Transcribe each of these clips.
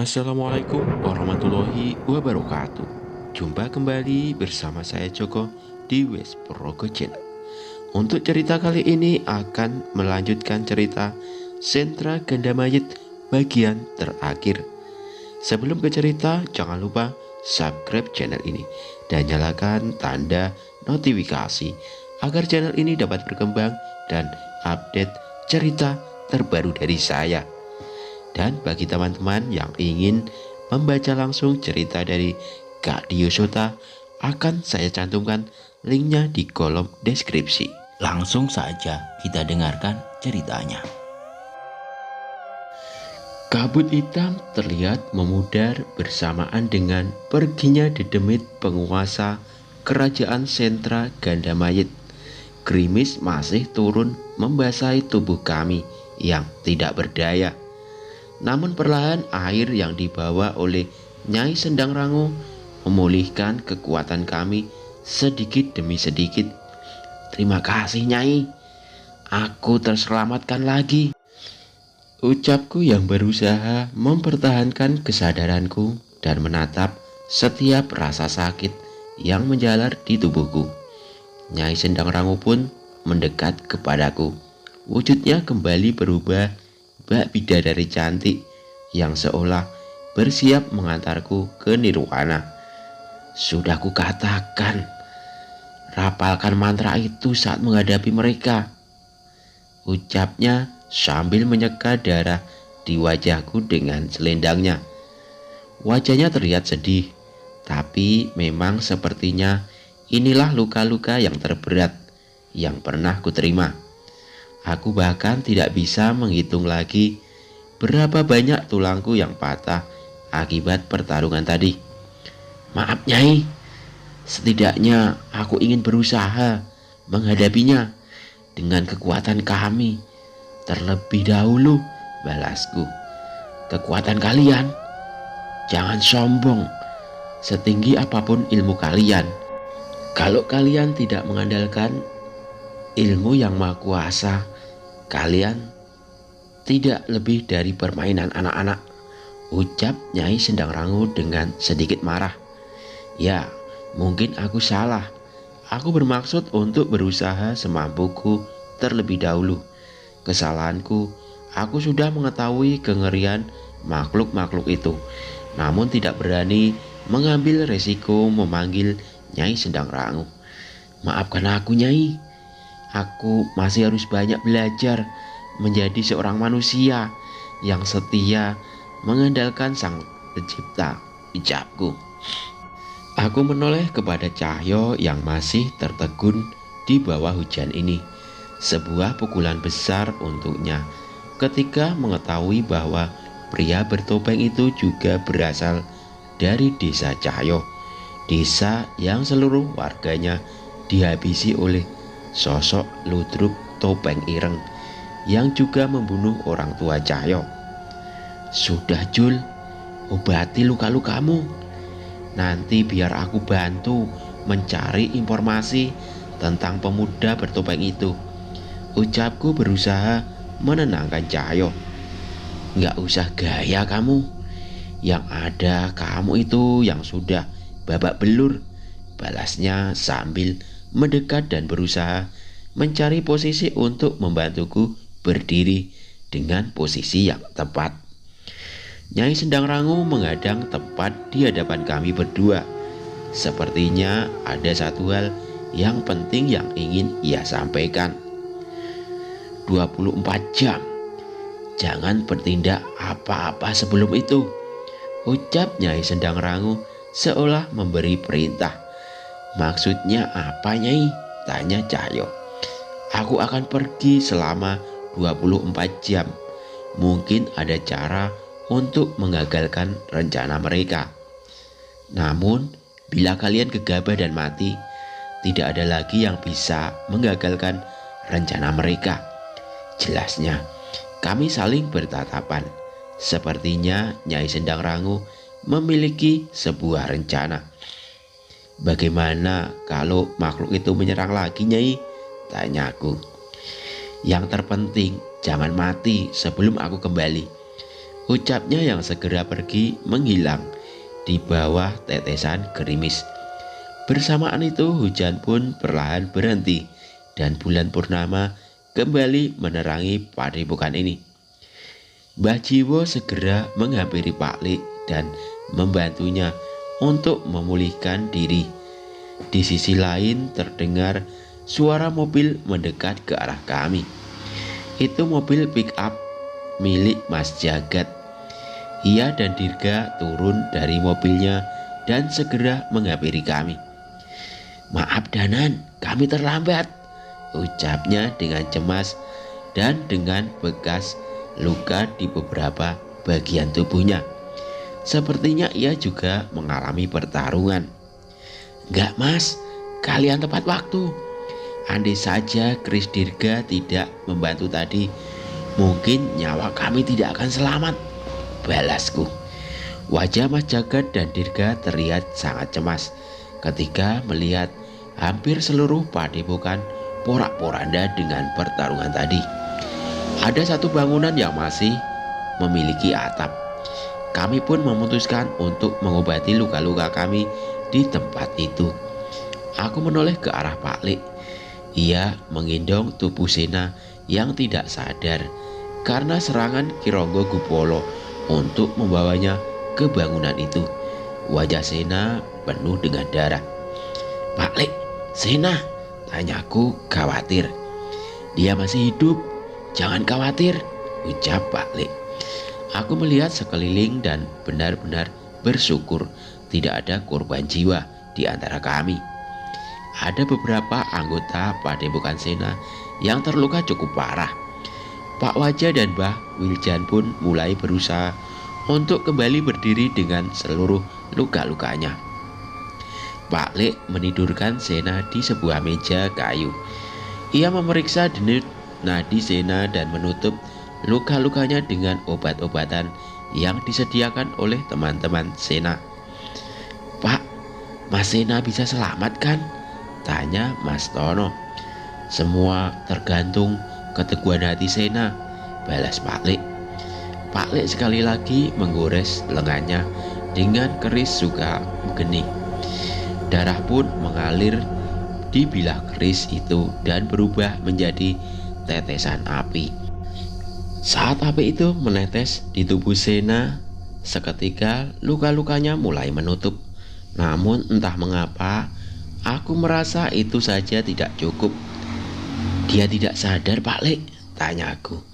Assalamualaikum warahmatullahi wabarakatuh. Jumpa kembali bersama saya Joko di West Progo Channel. Untuk cerita kali ini akan melanjutkan cerita Sentra Ganda Mayit bagian terakhir. Sebelum ke cerita, jangan lupa subscribe channel ini dan nyalakan tanda notifikasi agar channel ini dapat berkembang dan update cerita terbaru dari saya. Dan bagi teman-teman yang ingin membaca langsung cerita dari Kak Diyosota, akan saya cantumkan linknya di kolom deskripsi. Langsung saja kita dengarkan ceritanya. Kabut hitam terlihat memudar bersamaan dengan perginya dedemit penguasa kerajaan sentra Ganda Mayit. Gerimis masih turun membasahi tubuh kami yang tidak berdaya. Namun perlahan air yang dibawa oleh Nyai Sendang Rangu memulihkan kekuatan kami sedikit demi sedikit. Terima kasih Nyai, aku terselamatkan lagi, ucapku yang berusaha mempertahankan kesadaranku dan menatap setiap rasa sakit yang menjalar di tubuhku. Nyai Sendang Rangu pun mendekat kepadaku. Wujudnya kembali berubah, bak bidadari cantik yang seolah bersiap mengantarku ke nirwana. Sudah kukatakan, rapalkan mantra itu saat menghadapi mereka, ucapnya sambil menyeka darah di wajahku dengan selendangnya. Wajahnya terlihat sedih, tapi memang sepertinya inilah luka-luka yang terberat yang pernah kuterima. Aku bahkan tidak bisa menghitung lagi berapa banyak tulangku yang patah akibat pertarungan tadi. Maaf Nyai, setidaknya aku ingin berusaha menghadapinya dengan kekuatan kami terlebih dahulu, balasku. Kekuatan kalian, jangan sombong setinggi apapun ilmu kalian. Kalau kalian tidak mengandalkan ilmu yang maha kuasa, kalian tidak lebih dari permainan anak-anak, ucap Nyai Sendang Rangu dengan sedikit marah. Ya, mungkin aku salah. Aku bermaksud untuk berusaha semampuku terlebih dahulu. Kesalahanku, aku sudah mengetahui kengerian makhluk-makhluk itu, namun tidak berani mengambil resiko memanggil Nyai Sendang Rangu. Maafkan aku Nyai, aku masih harus banyak belajar menjadi seorang manusia yang setia mengandalkan Sang Pencipta, ucapku. Aku menoleh kepada Cahyo yang masih tertegun di bawah hujan ini. Sebuah pukulan besar untuknya ketika mengetahui bahwa pria bertopeng itu juga berasal dari desa Cahyo, desa yang seluruh warganya dihabisi oleh sosok ludruk topeng ireng yang juga membunuh orang tua Cahyo. Sudah Jul, obati luka-lukamu. Nanti biar aku bantu mencari informasi tentang pemuda bertopeng itu, ucapku berusaha menenangkan Cahyo. Nggak usah gaya kamu, yang ada kamu itu yang sudah babak belur, balasnya sambil mendekat dan berusaha mencari posisi untuk membantuku berdiri dengan posisi yang tepat. Nyai Sendang Rangu menghadang tepat di hadapan kami berdua. Sepertinya ada satu hal yang penting yang ingin ia sampaikan. 24 jam, jangan bertindak apa-apa sebelum itu, ucap Nyai Sendang Rangu seolah memberi perintah. Maksudnya apa Nyai? Tanya Cahyo. Aku akan pergi selama 24 jam. Mungkin ada cara untuk mengagalkan rencana mereka. Namun, bila kalian gegabah dan mati, tidak ada lagi yang bisa menggagalkan rencana mereka. Jelasnya, kami saling bertatapan. Sepertinya Nyai Sendang Rangu memiliki sebuah rencana. Bagaimana kalau makhluk itu menyerang lagi Nyai? Tanyaku. Yang terpenting jangan mati sebelum aku kembali, ucapnya yang segera pergi menghilang di bawah tetesan gerimis. Bersamaan itu hujan pun perlahan berhenti dan bulan purnama kembali menerangi padepokan ini. Mbah Jiwo segera menghampiri Pak Lik dan membantunya untuk memulihkan diri. Di sisi lain terdengar suara mobil mendekat ke arah kami. Itu mobil pick up milik Mas Jagat. Ia dan Dirga turun dari mobilnya dan segera menghampiri kami. "Maaf Danan, kami terlambat," ucapnya dengan cemas dan dengan bekas luka di beberapa bagian tubuhnya. Sepertinya ia juga mengalami pertarungan. "Enggak Mas, kalian tepat waktu. Andai saja Kris Dirga tidak membantu tadi, mungkin nyawa kami tidak akan selamat," balasku. Wajah Mas Jagat dan Dirga terlihat sangat cemas ketika melihat hampir seluruh padepokan porak-poranda dengan pertarungan tadi. Ada satu bangunan yang masih memiliki atap. Kami pun memutuskan untuk mengobati luka-luka kami di tempat itu. Aku menoleh ke arah Pak Lik. Ia menggendong tubuh Sena yang tidak sadar karena serangan Kironggo Gupolo untuk membawanya ke bangunan itu. Wajah Sena penuh dengan darah. "Pak Lik, Sena?" tanyaku khawatir. "Dia masih hidup, jangan khawatir," ucap Pak Lik. Aku melihat sekeliling dan benar-benar bersyukur tidak ada korban jiwa di antara kami. Ada beberapa anggota padepokan Sena yang terluka cukup parah. Pak Wajah dan Mbah Wiljan pun mulai berusaha untuk kembali berdiri dengan seluruh luka-lukanya. Pak Lik menidurkan Sena di sebuah meja kayu. Ia memeriksa denyut nadi Sena dan menutup luka-lukanya dengan obat-obatan yang disediakan oleh teman-teman Sena. "Pak, Mas Sena bisa selamat kan?" tanya Mas Tono. "Semua tergantung keteguhan hati Sena," balas Pak Lik. Pak Lik sekali lagi menggores lengannya dengan keris suka geni. Darah pun mengalir di bilah keris itu dan berubah menjadi tetesan api. Saat api itu menetes di tubuh Sena, seketika luka-lukanya mulai menutup. Namun entah mengapa, aku merasa itu saja tidak cukup. "Dia tidak sadar Pak Lik?" tanyaku.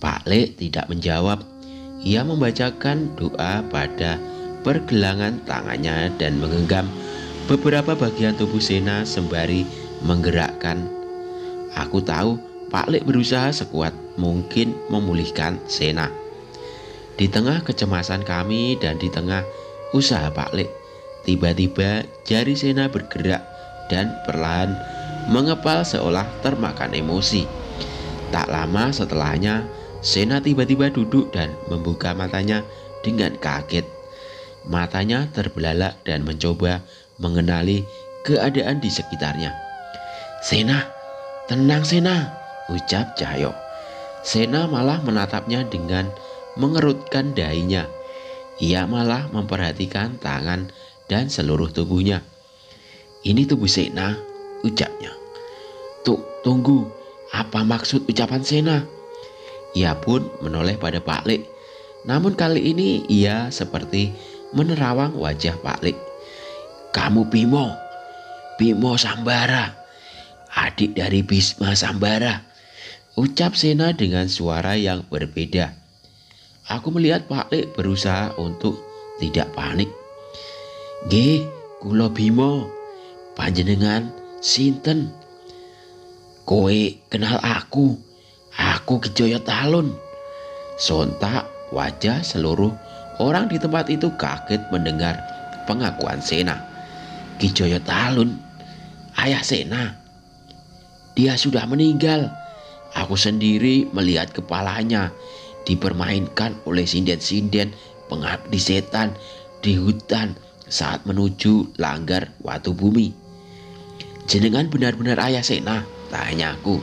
Pak Lik tidak menjawab. Ia membacakan doa pada pergelangan tangannya dan menggenggam beberapa bagian tubuh Sena sembari menggerakkan. Aku tahu Pak Lik berusaha sekuat mungkin memulihkan Sena. Di tengah kecemasan kami dan di tengah usaha Pak Lik, tiba-tiba jari Sena bergerak dan perlahan mengepal seolah termakan emosi. Tak lama setelahnya, Sena tiba-tiba duduk dan membuka matanya dengan kaget. Matanya terbelalak dan mencoba mengenali keadaan di sekitarnya. "Sena, tenang Sena," ucap Cahyo. Sena malah menatapnya dengan mengerutkan dahinya. Ia malah memperhatikan tangan dan seluruh tubuhnya. "Ini tubuh Sena," ucapnya. Tunggu, apa maksud ucapan Sena?" Ia pun menoleh pada Pak Lik. Namun kali ini ia seperti menerawang wajah Pak Lik. "Kamu Bimo Sambara, adik dari Bisma Sambara," ucap Sena dengan suara yang berbeda. Aku melihat Pak Lik berusaha untuk tidak panik. "Nggih, kula Bimo. Panjenengan sinten?" "Kowe kenal aku Ki Jaya Talun." Sontak wajah seluruh orang di tempat itu kaget mendengar pengakuan Sena. "Ki Jaya Talun, ayah Sena? Dia sudah meninggal. Aku sendiri melihat kepalanya dipermainkan oleh sinden-sinden pengabdi setan di hutan saat menuju Langgar Watu Bumi." "Jenengan benar-benar ayah Sena?" tanyaku.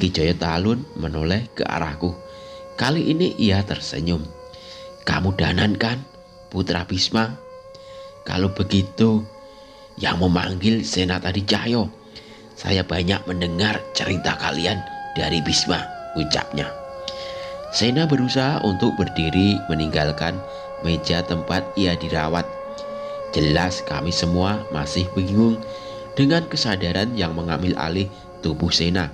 Ki Jaya Talun menoleh ke arahku. Kali ini ia tersenyum. Kamu Danan kan, putra Bisma? Kalau begitu, yang memanggil Senatadi Cahyo. Saya banyak mendengar cerita kalian dari Bisma, ucapnya. Sena berusaha untuk berdiri meninggalkan meja tempat ia dirawat. Jelas kami semua masih bingung dengan kesadaran yang mengambil alih tubuh Sena.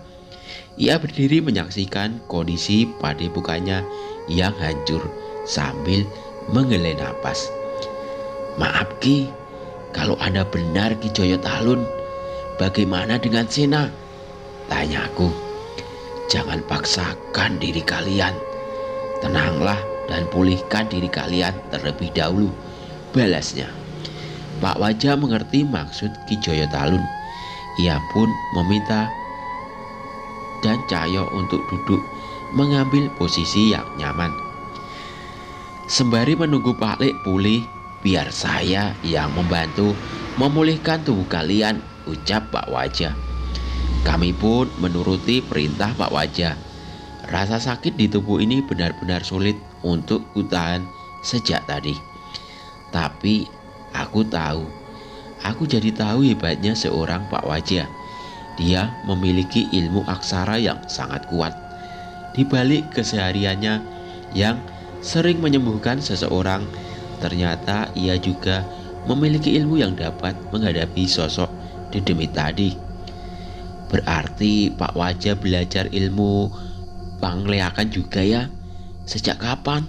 Ia berdiri menyaksikan kondisi padepokannya yang hancur sambil menghela napas. Maaf Ki, kalau Anda benar Ki Joyo Talun, bagaimana dengan Sena? Tanyaku. Jangan paksakan diri kalian. Tenanglah dan pulihkan diri kalian terlebih dahulu, balasnya. Pak Wajah mengerti maksud Ki Joyo Talun. Ia pun meminta dan Cahyo untuk duduk mengambil posisi yang nyaman. Sembari menunggu Pak Lek pulih, biar saya yang membantu memulihkan tubuh kalian, ucap Pak Wajah. Kami pun menuruti perintah Pak Wajah. Rasa sakit di tubuh ini benar-benar sulit untuk kutahan sejak tadi. Tapi aku jadi tahu hebatnya seorang Pak Wajah. Dia memiliki ilmu aksara yang sangat kuat. Di balik kesehariannya yang sering menyembuhkan seseorang, ternyata ia juga memiliki ilmu yang dapat menghadapi sosok dedemit tadi. Berarti Pak Wajah belajar ilmu pangleakan juga ya? Sejak kapan?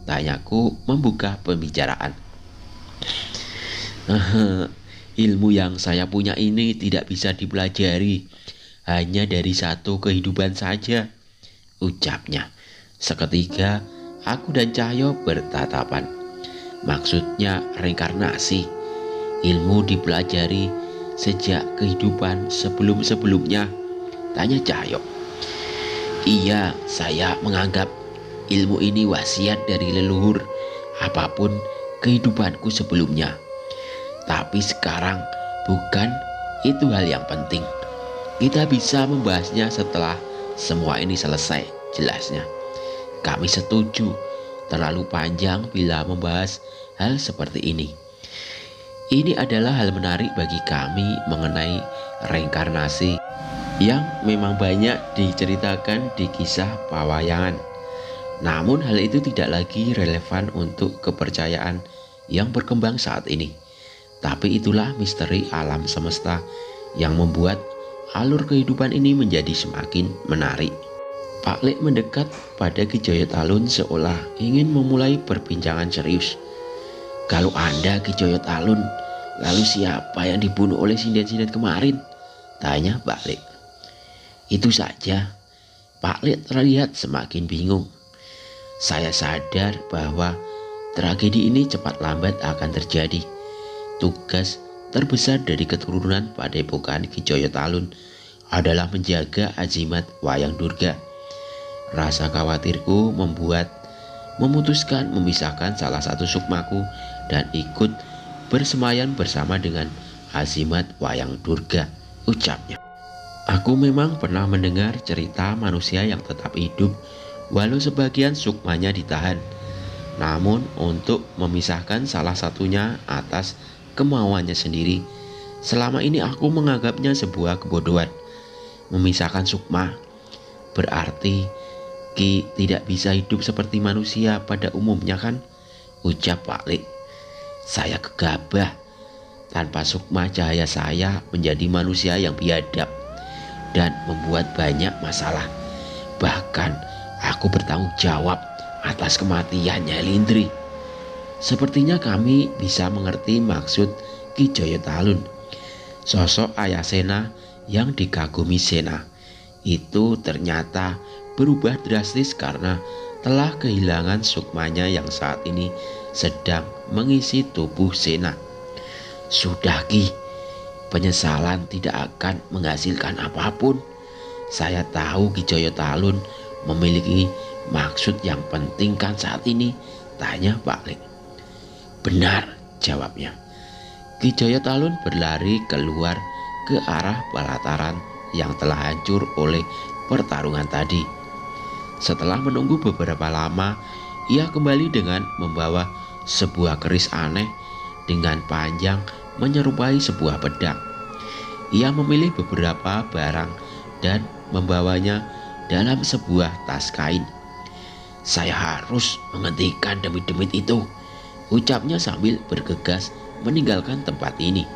Tanyaku membuka pembicaraan. Ilmu yang saya punya ini tidak bisa dipelajari, hanya dari satu kehidupan saja, ucapnya. Seketika aku dan Cahyo bertatapan. Maksudnya reinkarnasi. Ilmu dipelajari sejak kehidupan sebelum-sebelumnya, tanya Cahyo. Iya, saya menganggap ilmu ini wasiat dari leluhur apapun kehidupanku sebelumnya. Tapi sekarang bukan itu hal yang penting. Kita bisa membahasnya setelah semua ini selesai, jelasnya. Kami setuju, terlalu panjang bila membahas hal seperti ini. Ini adalah hal menarik bagi kami mengenai reinkarnasi yang memang banyak diceritakan di kisah pawayangan. Namun hal itu tidak lagi relevan untuk kepercayaan yang berkembang saat ini. Tapi itulah misteri alam semesta yang membuat alur kehidupan ini menjadi semakin menarik. Pak Lek mendekat pada Ki Joyo Talun seolah ingin memulai perbincangan serius. Kalau Anda Ki Joyo Talun, lalu siapa yang dibunuh oleh sinden-sinden kemarin? Tanya Pak Lek. Itu saja. Pak Lek terlihat semakin bingung. Saya sadar bahwa tragedi ini cepat lambat akan terjadi. Tugas terbesar dari keturunan padepokan Ki Joyo Talun adalah menjaga azimat Wayang Durga. Rasa khawatirku memutuskan memisahkan salah satu sukmaku dan ikut bersemayam bersama dengan azimat Wayang Durga, ucapnya. Aku memang pernah mendengar cerita manusia yang tetap hidup walau sebagian sukmanya ditahan. Namun untuk memisahkan salah satunya atas kemauannya sendiri, selama ini aku menganggapnya sebuah kebodohan. Memisahkan sukma berarti Ki tidak bisa hidup seperti manusia pada umumnya kan, ucap Pak Lek. Saya gegabah. Tanpa sukma cahaya saya menjadi manusia yang biadab dan membuat banyak masalah. Bahkan aku bertanggung jawab atas kematiannya Lindri. Sepertinya kami bisa mengerti maksud Ki Joyo Talun. Sosok ayah Sena yang dikagumi Sena itu ternyata berubah drastis karena telah kehilangan sukmanya yang saat ini sedang mengisi tubuh Sena. Sudah Ki, penyesalan tidak akan menghasilkan apapun. Saya tahu Ki Joyo Talun memiliki maksud yang penting kan saat ini, tanya Pak Lek. Benar, jawabnya. Ki Joyo Talun berlari keluar ke arah pelataran yang telah hancur oleh pertarungan tadi. Setelah menunggu beberapa lama, Ia kembali dengan membawa sebuah keris aneh dengan panjang menyerupai sebuah pedang. Ia memilih beberapa barang dan membawanya dalam sebuah tas kain. "Saya harus menghentikan demit-demit itu," ucapnya sambil bergegas meninggalkan tempat ini.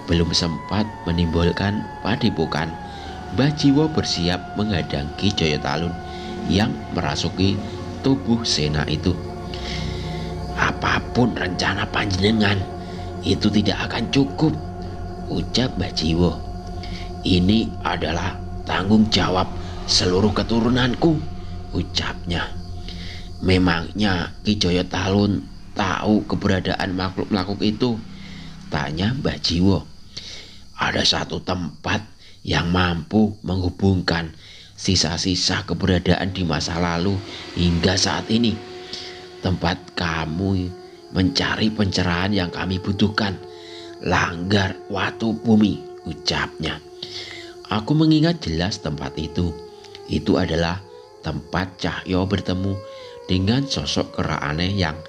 Belum sempat menimbulkan padepokan, Bajiwo bersiap menghadang Ki Joyotalun yang merasuki tubuh Sena itu. "Apapun rencana panjenengan, itu tidak akan cukup," ucap Bajiwo. "Ini adalah tanggung jawab seluruh keturunanku," ucapnya. "Memangnya Ki Joyotalun tahu keberadaan makhluk-makhluk itu?" tanya Bajiwo. "Ada satu tempat yang mampu menghubungkan sisa-sisa keberadaan di masa lalu hingga saat ini. Tempat kamu mencari pencerahan yang kami butuhkan. Langgar Watu Bumi," ucapnya. Aku mengingat jelas tempat itu. Itu adalah tempat Cahyo bertemu dengan sosok kera aneh yang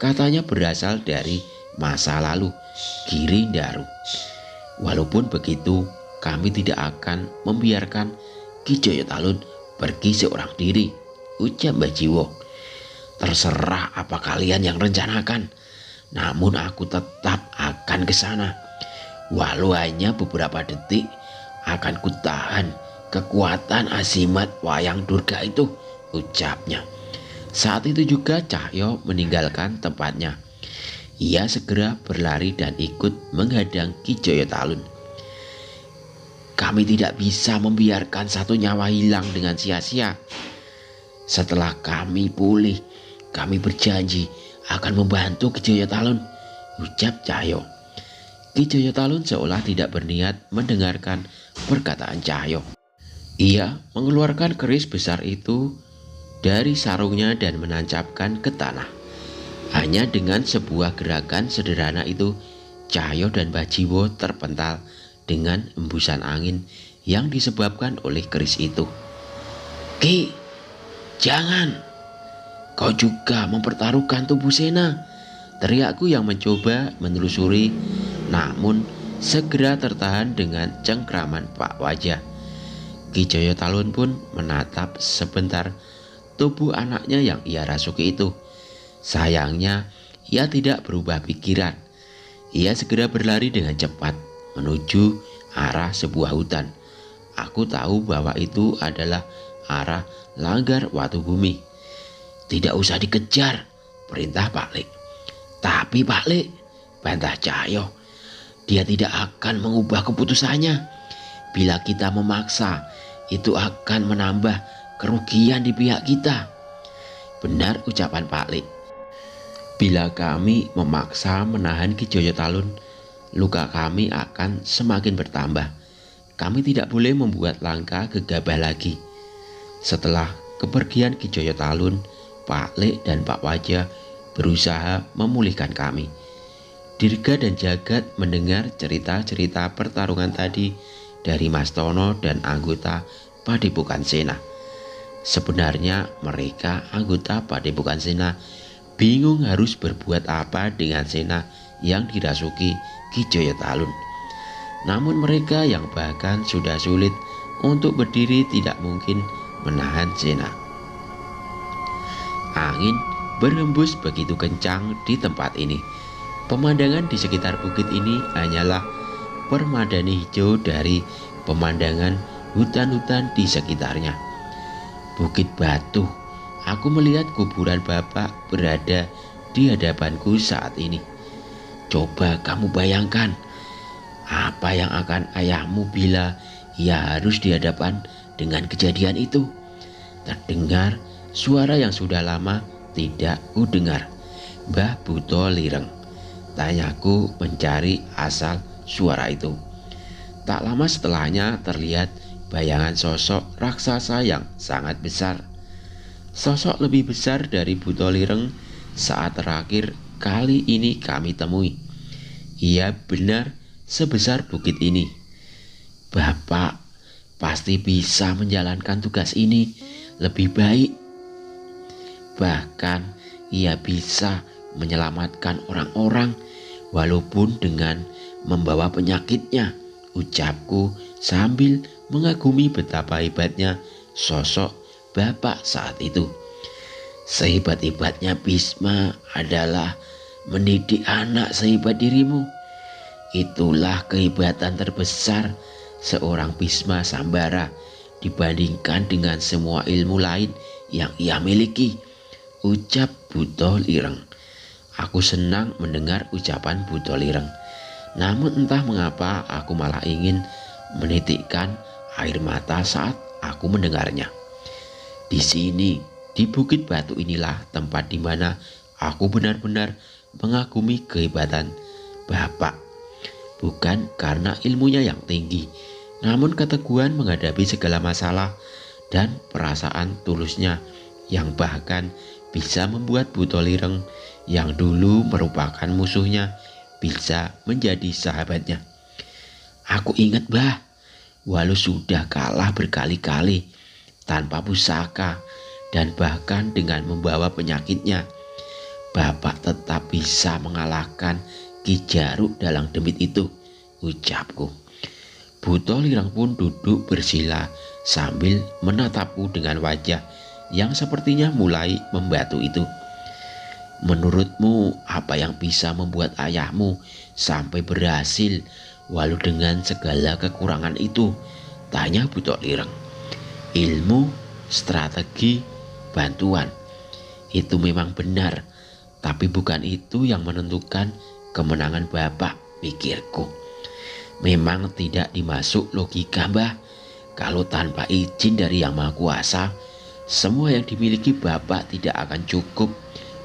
katanya berasal dari masa lalu, Girindaru. Walaupun begitu, kami tidak akan membiarkan Ki Joyotalun pergi seorang diri, ucap Bajiwo. "Terserah apa kalian yang rencanakan, namun aku tetap akan ke sana. Walau hanya beberapa detik, akan kutahan kekuatan Azimat Wayang Durga itu," ucapnya. Saat itu juga Cahyo meninggalkan tempatnya. Ia segera berlari dan ikut menghadang Ki Joyotalun. "Kami tidak bisa membiarkan satu nyawa hilang dengan sia-sia. Setelah kami pulih, kami berjanji akan membantu Ki Joyotalun," ucap Cahyo. Ki Joyotalun seolah tidak berniat mendengarkan perkataan Cahyo. Ia mengeluarkan keris besar itu dari sarungnya dan menancapkan ke tanah. Hanya dengan sebuah gerakan sederhana itu, Cahyo dan Bajiwo terpental dengan embusan angin yang disebabkan oleh keris itu. "Ki, jangan! Kau juga mempertaruhkan tubuh Sena!" teriakku yang mencoba menelusuri, namun segera tertahan dengan cengkraman Pak Wajah. Ki Joyotalun pun menatap sebentar tubuh anaknya yang ia rasuki itu. Sayangnya, ia tidak berubah pikiran. Ia segera berlari dengan cepat menuju arah sebuah hutan. Aku tahu bahwa itu adalah arah Langgar Watu Bumi. "Tidak usah dikejar," perintah Pak Lek. "Tapi Pak Lek," bantah Cahyo, "dia tidak akan mengubah keputusannya. Bila kita memaksa, itu akan menambah kerugian di pihak kita." Benar ucapan Pak Lek. Bila kami memaksa menahan Ki Joyotalun, luka kami akan semakin bertambah. Kami tidak boleh membuat langkah gegabah lagi. Setelah kepergian Ki Joyotalun, Pak Lek dan Pak Wajah berusaha memulihkan kami. Dirga dan Jagat mendengar cerita-cerita pertarungan tadi dari Mas Tono dan anggota Padepokan Sena. Sebenarnya mereka anggota Padepokan Sena bingung harus berbuat apa dengan Sena yang dirasuki Ki Joyotalun. Namun mereka yang bahkan sudah sulit untuk berdiri tidak mungkin menahan Sena. Angin berhembus begitu kencang di tempat ini. Pemandangan di sekitar bukit ini hanyalah permadani hijau dari pemandangan hutan-hutan di sekitarnya. Bukit Batu. Aku melihat kuburan bapak berada di hadapanku saat ini. Coba kamu bayangkan apa yang akan ayahmu bila ia harus dihadapan dengan kejadian itu. Terdengar suara yang sudah lama tidak kudengar. "Mbah Buto Lireng," tanyaku mencari asal suara itu. Tak lama setelahnya terlihat bayangan sosok raksasa yang sangat besar. Sosok lebih besar dari Buto Lireng saat terakhir kali ini kami temui. Ia benar sebesar bukit ini. "Bapak pasti bisa menjalankan tugas ini lebih baik." Bahkan ia bisa menyelamatkan orang-orang walaupun dengan membawa penyakitnya, ucapku sambil mengagumi betapa hebatnya sosok Bapak saat itu. Sehebat-hebatnya Bisma adalah mendidik anak sehebat dirimu. Itulah kehebatan terbesar seorang Bisma Sambara dibandingkan dengan semua ilmu lain yang ia miliki, ucap Buto Lireng. Aku senang mendengar ucapan Buto Lireng. Namun entah mengapa aku malah ingin menitikkan air mata saat aku mendengarnya. Di sini, di Bukit Batu inilah tempat di mana aku benar-benar mengagumi kehebatan Bapak. Bukan karena ilmunya yang tinggi, namun keteguhan menghadapi segala masalah dan perasaan tulusnya yang bahkan bisa membuat Buto Lireng yang dulu merupakan musuhnya bisa menjadi sahabatnya. Aku ingat bah, walau sudah kalah berkali-kali tanpa pusaka dan bahkan dengan membawa penyakitnya, Bapak tetap bisa mengalahkan Ki Jaruk dalam demit itu, ucapku. Buto Lireng pun duduk bersila sambil menatapku dengan wajah yang sepertinya mulai membatu itu. Menurutmu apa yang bisa membuat ayahmu sampai berhasil walau dengan segala kekurangan itu? Tanya Buto Lireng. Ilmu, strategi, bantuan. Itu memang benar, tapi bukan itu yang menentukan kemenangan Bapak, pikirku. Memang tidak dimasuk logika Mbah. Kalau tanpa izin dari Yang Maha Kuasa, semua yang dimiliki Bapak tidak akan cukup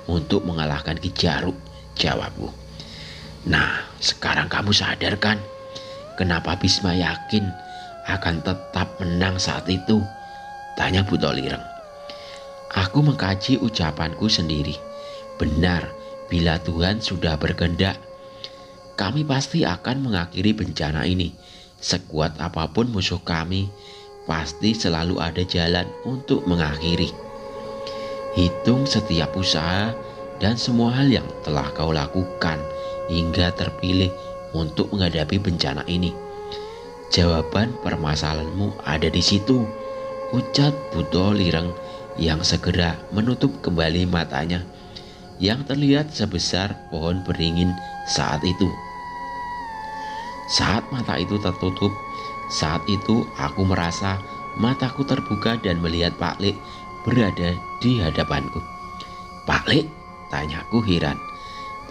untuk mengalahkan Ki Jaruk, jawabku. Nah, sekarang kamu sadar kan kenapa Bisma yakin akan tetap menang saat itu? Tanya Buto Lireng. Aku mengkaji ucapanku sendiri. Benar, bila Tuhan sudah berkehendak, kami pasti akan mengakhiri bencana ini. Sekuat apapun musuh kami, pasti selalu ada jalan untuk mengakhiri. Hitung setiap usaha dan semua hal yang telah kau lakukan hingga terpilih untuk menghadapi bencana ini. Jawaban permasalahanmu ada di situ, ucap Buto Lireng yang segera menutup kembali matanya yang terlihat sebesar pohon beringin saat itu. Saat mata itu tertutup, saat itu aku merasa mataku terbuka dan melihat Pak Lek berada di hadapanku. Pak Lek? Tanyaku heran.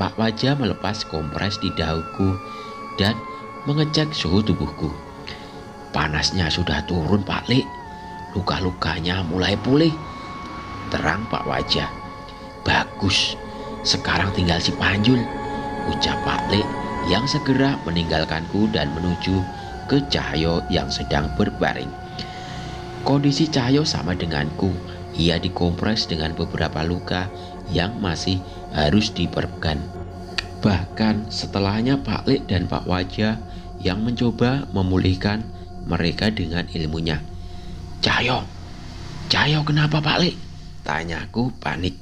Pak Wajah melepas kompres di dahuku dan mengecek suhu tubuhku. Panasnya sudah turun Pak Lek. Luka-lukanya mulai pulih, terang Pak Wajah. Bagus, sekarang tinggal si Panjul, ucap Pak Lek yang segera meninggalkanku dan menuju ke Cahyo yang sedang berbaring. Kondisi Cahyo sama denganku. Ia dikompres dengan beberapa luka yang masih harus diperban. Bahkan setelahnya Pak Lek dan Pak Wajah yang mencoba memulihkan mereka dengan ilmunya. Cahyo kenapa Pak Lek? Tanyaku panik.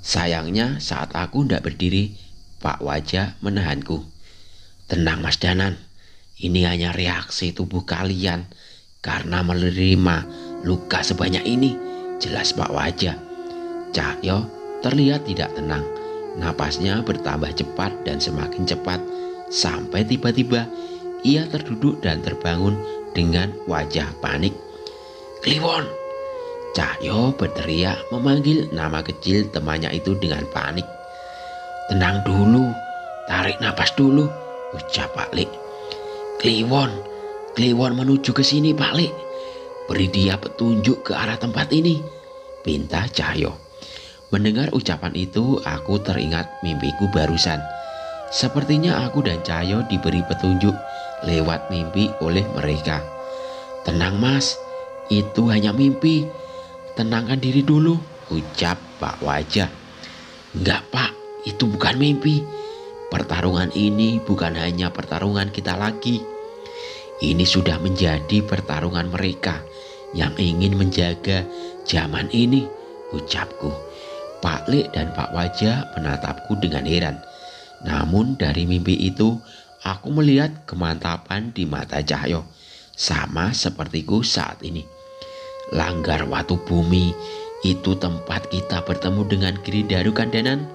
Sayangnya saat aku tidak berdiri, Pak Wajah menahanku. Tenang Mas Danan, ini hanya reaksi tubuh kalian karena menerima luka sebanyak ini, jelas Pak Wajah. Cahyo terlihat tidak tenang. Napasnya bertambah cepat dan semakin cepat sampai tiba-tiba ia terduduk dan terbangun dengan wajah panik. Kliwon! Cahyo berteriak memanggil nama kecil temannya itu dengan panik. Tenang dulu, tarik napas dulu, ucap Pak Lek. Kliwon menuju ke sini Pak Lek. Beri dia petunjuk ke arah tempat ini, pinta Cahyo. Mendengar ucapan itu, aku teringat mimpiku barusan. Sepertinya aku dan Cahyo diberi petunjuk lewat mimpi oleh mereka. Tenang Mas, itu hanya mimpi. Tenangkan diri dulu, ucap Pak Wajah. Enggak Pak, itu bukan mimpi. Pertarungan ini bukan hanya pertarungan kita lagi. Ini sudah menjadi pertarungan mereka yang ingin menjaga zaman ini, ucapku. Pak Lek dan Pak Wajah menatapku dengan heran. Namun dari mimpi itu aku melihat kemantapan di mata Cahyo, sama sepertiku saat ini. Langgar Watu Bumi, itu tempat kita bertemu dengan Giridaru Kandanan,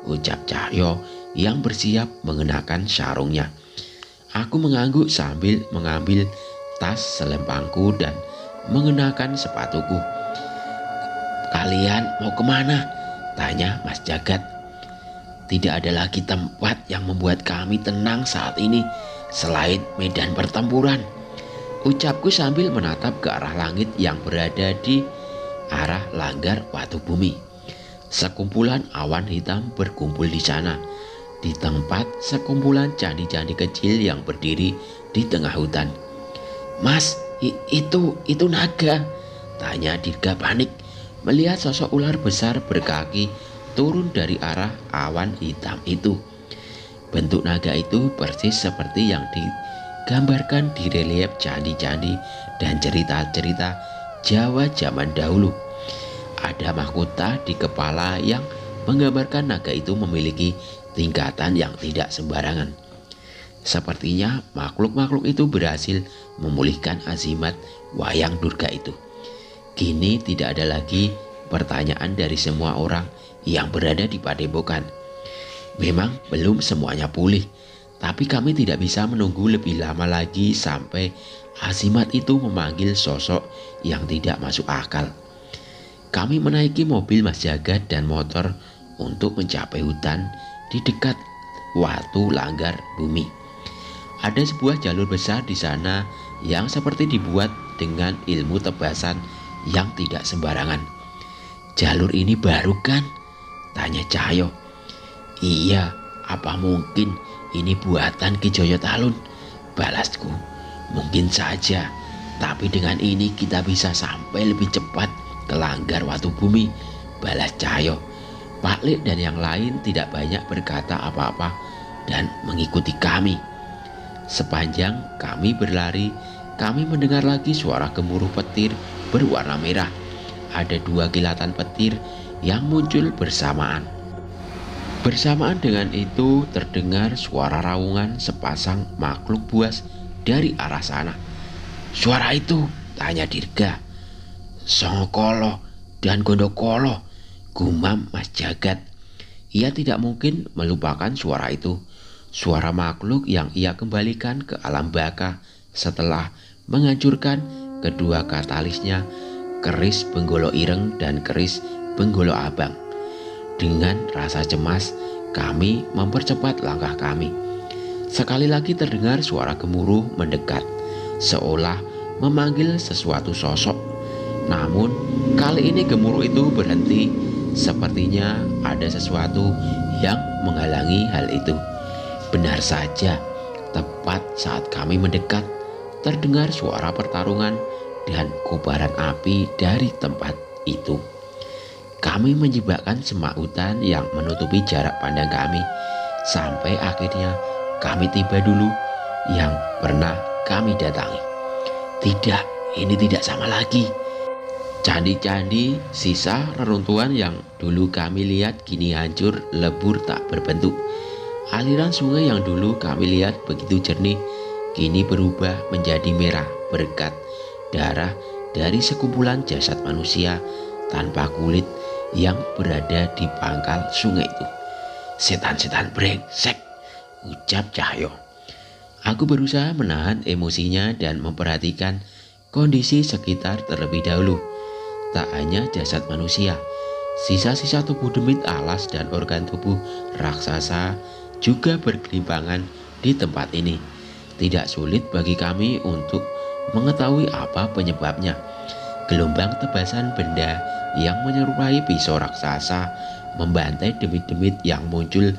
ucap Cahyo yang bersiap mengenakan sarungnya. Aku mengangguk sambil mengambil tas selempangku dan mengenakan sepatuku. Kalian mau kemana? Tanya Mas Jagat. Tidak ada lagi tempat yang membuat kami tenang saat ini selain medan pertempuran, ucapku sambil menatap ke arah langit yang berada di arah Langgar Watu Bumi. Sekumpulan awan hitam berkumpul di sana, di tempat sekumpulan candi-candi kecil yang berdiri di tengah hutan. Mas, itu naga, tanya Dirga panik melihat sosok ular besar berkaki turun dari arah awan hitam itu. Bentuk naga itu persis seperti yang digambarkan di relief candi-candi dan cerita-cerita Jawa zaman dahulu. Ada mahkota di kepala yang menggambarkan naga itu memiliki tingkatan yang tidak sembarangan. Sepertinya makhluk-makhluk itu berhasil memulihkan azimat wayang Durga itu. Kini tidak ada lagi pertanyaan dari semua orang yang berada di padepokan. Memang belum semuanya pulih, tapi kami tidak bisa menunggu lebih lama lagi sampai azimat itu memanggil sosok yang tidak masuk akal. Kami menaiki mobil Mas Jagat dan motor untuk mencapai hutan di dekat Watu Langgar Bumi. Ada sebuah jalur besar di sana yang seperti dibuat dengan ilmu tebasan yang tidak sembarangan. Jalur ini baru kan? Tanya Cahyo. Iya, apa mungkin ini buatan Ki Joyo Talun? Balasku. Mungkin saja, tapi dengan ini kita bisa sampai lebih cepat ke Langgar Watu Bumi, balas Cahyo. Pak Lek dan yang lain tidak banyak berkata apa-apa dan mengikuti kami. Sepanjang kami berlari, kami mendengar lagi suara gemuruh petir berwarna merah. Ada 2 kilatan petir yang muncul bersamaan. Bersamaan dengan itu terdengar suara raungan sepasang makhluk buas dari arah sana. Suara itu, tanya Dirga. Songokolo dan Gondokolo, gumam Mas Jagat. Ia tidak mungkin melupakan suara itu. Suara makhluk yang ia kembalikan ke alam baka setelah menghancurkan kedua katalisnya, keris Benggolo Ireng dan keris Benggolo Abang. Dengan rasa cemas, kami mempercepat langkah kami. Sekali lagi terdengar suara gemuruh mendekat, seolah memanggil sesuatu sosok. Namun, kali ini gemuruh itu berhenti. Sepertinya ada sesuatu yang menghalangi hal itu. Benar saja, tepat saat kami mendekat, terdengar suara pertarungan dan kobaran api dari tempat itu. Kami menyibakkan semak hutan yang menutupi jarak pandang kami, sampai akhirnya kami tiba dulu yang pernah kami datangi. Tidak, ini tidak sama lagi. Candi-candi sisa reruntuhan yang dulu kami lihat kini hancur lebur tak berbentuk. Aliran sungai yang dulu kami lihat begitu jernih kini berubah menjadi merah berkat darah dari sekumpulan jasad manusia tanpa kulit yang berada di pangkal sungai itu. Setan-setan brengsek, ucap Cahyo. Aku berusaha menahan emosinya dan memperhatikan kondisi sekitar terlebih dahulu. Tak hanya jasad manusia, sisa-sisa tubuh demit alas dan organ tubuh raksasa juga bergelimpangan di tempat ini. Tidak sulit bagi kami untuk mengetahui apa penyebabnya. Gelombang tebasan benda yang menyerupai pisau raksasa membantai demit-demit yang muncul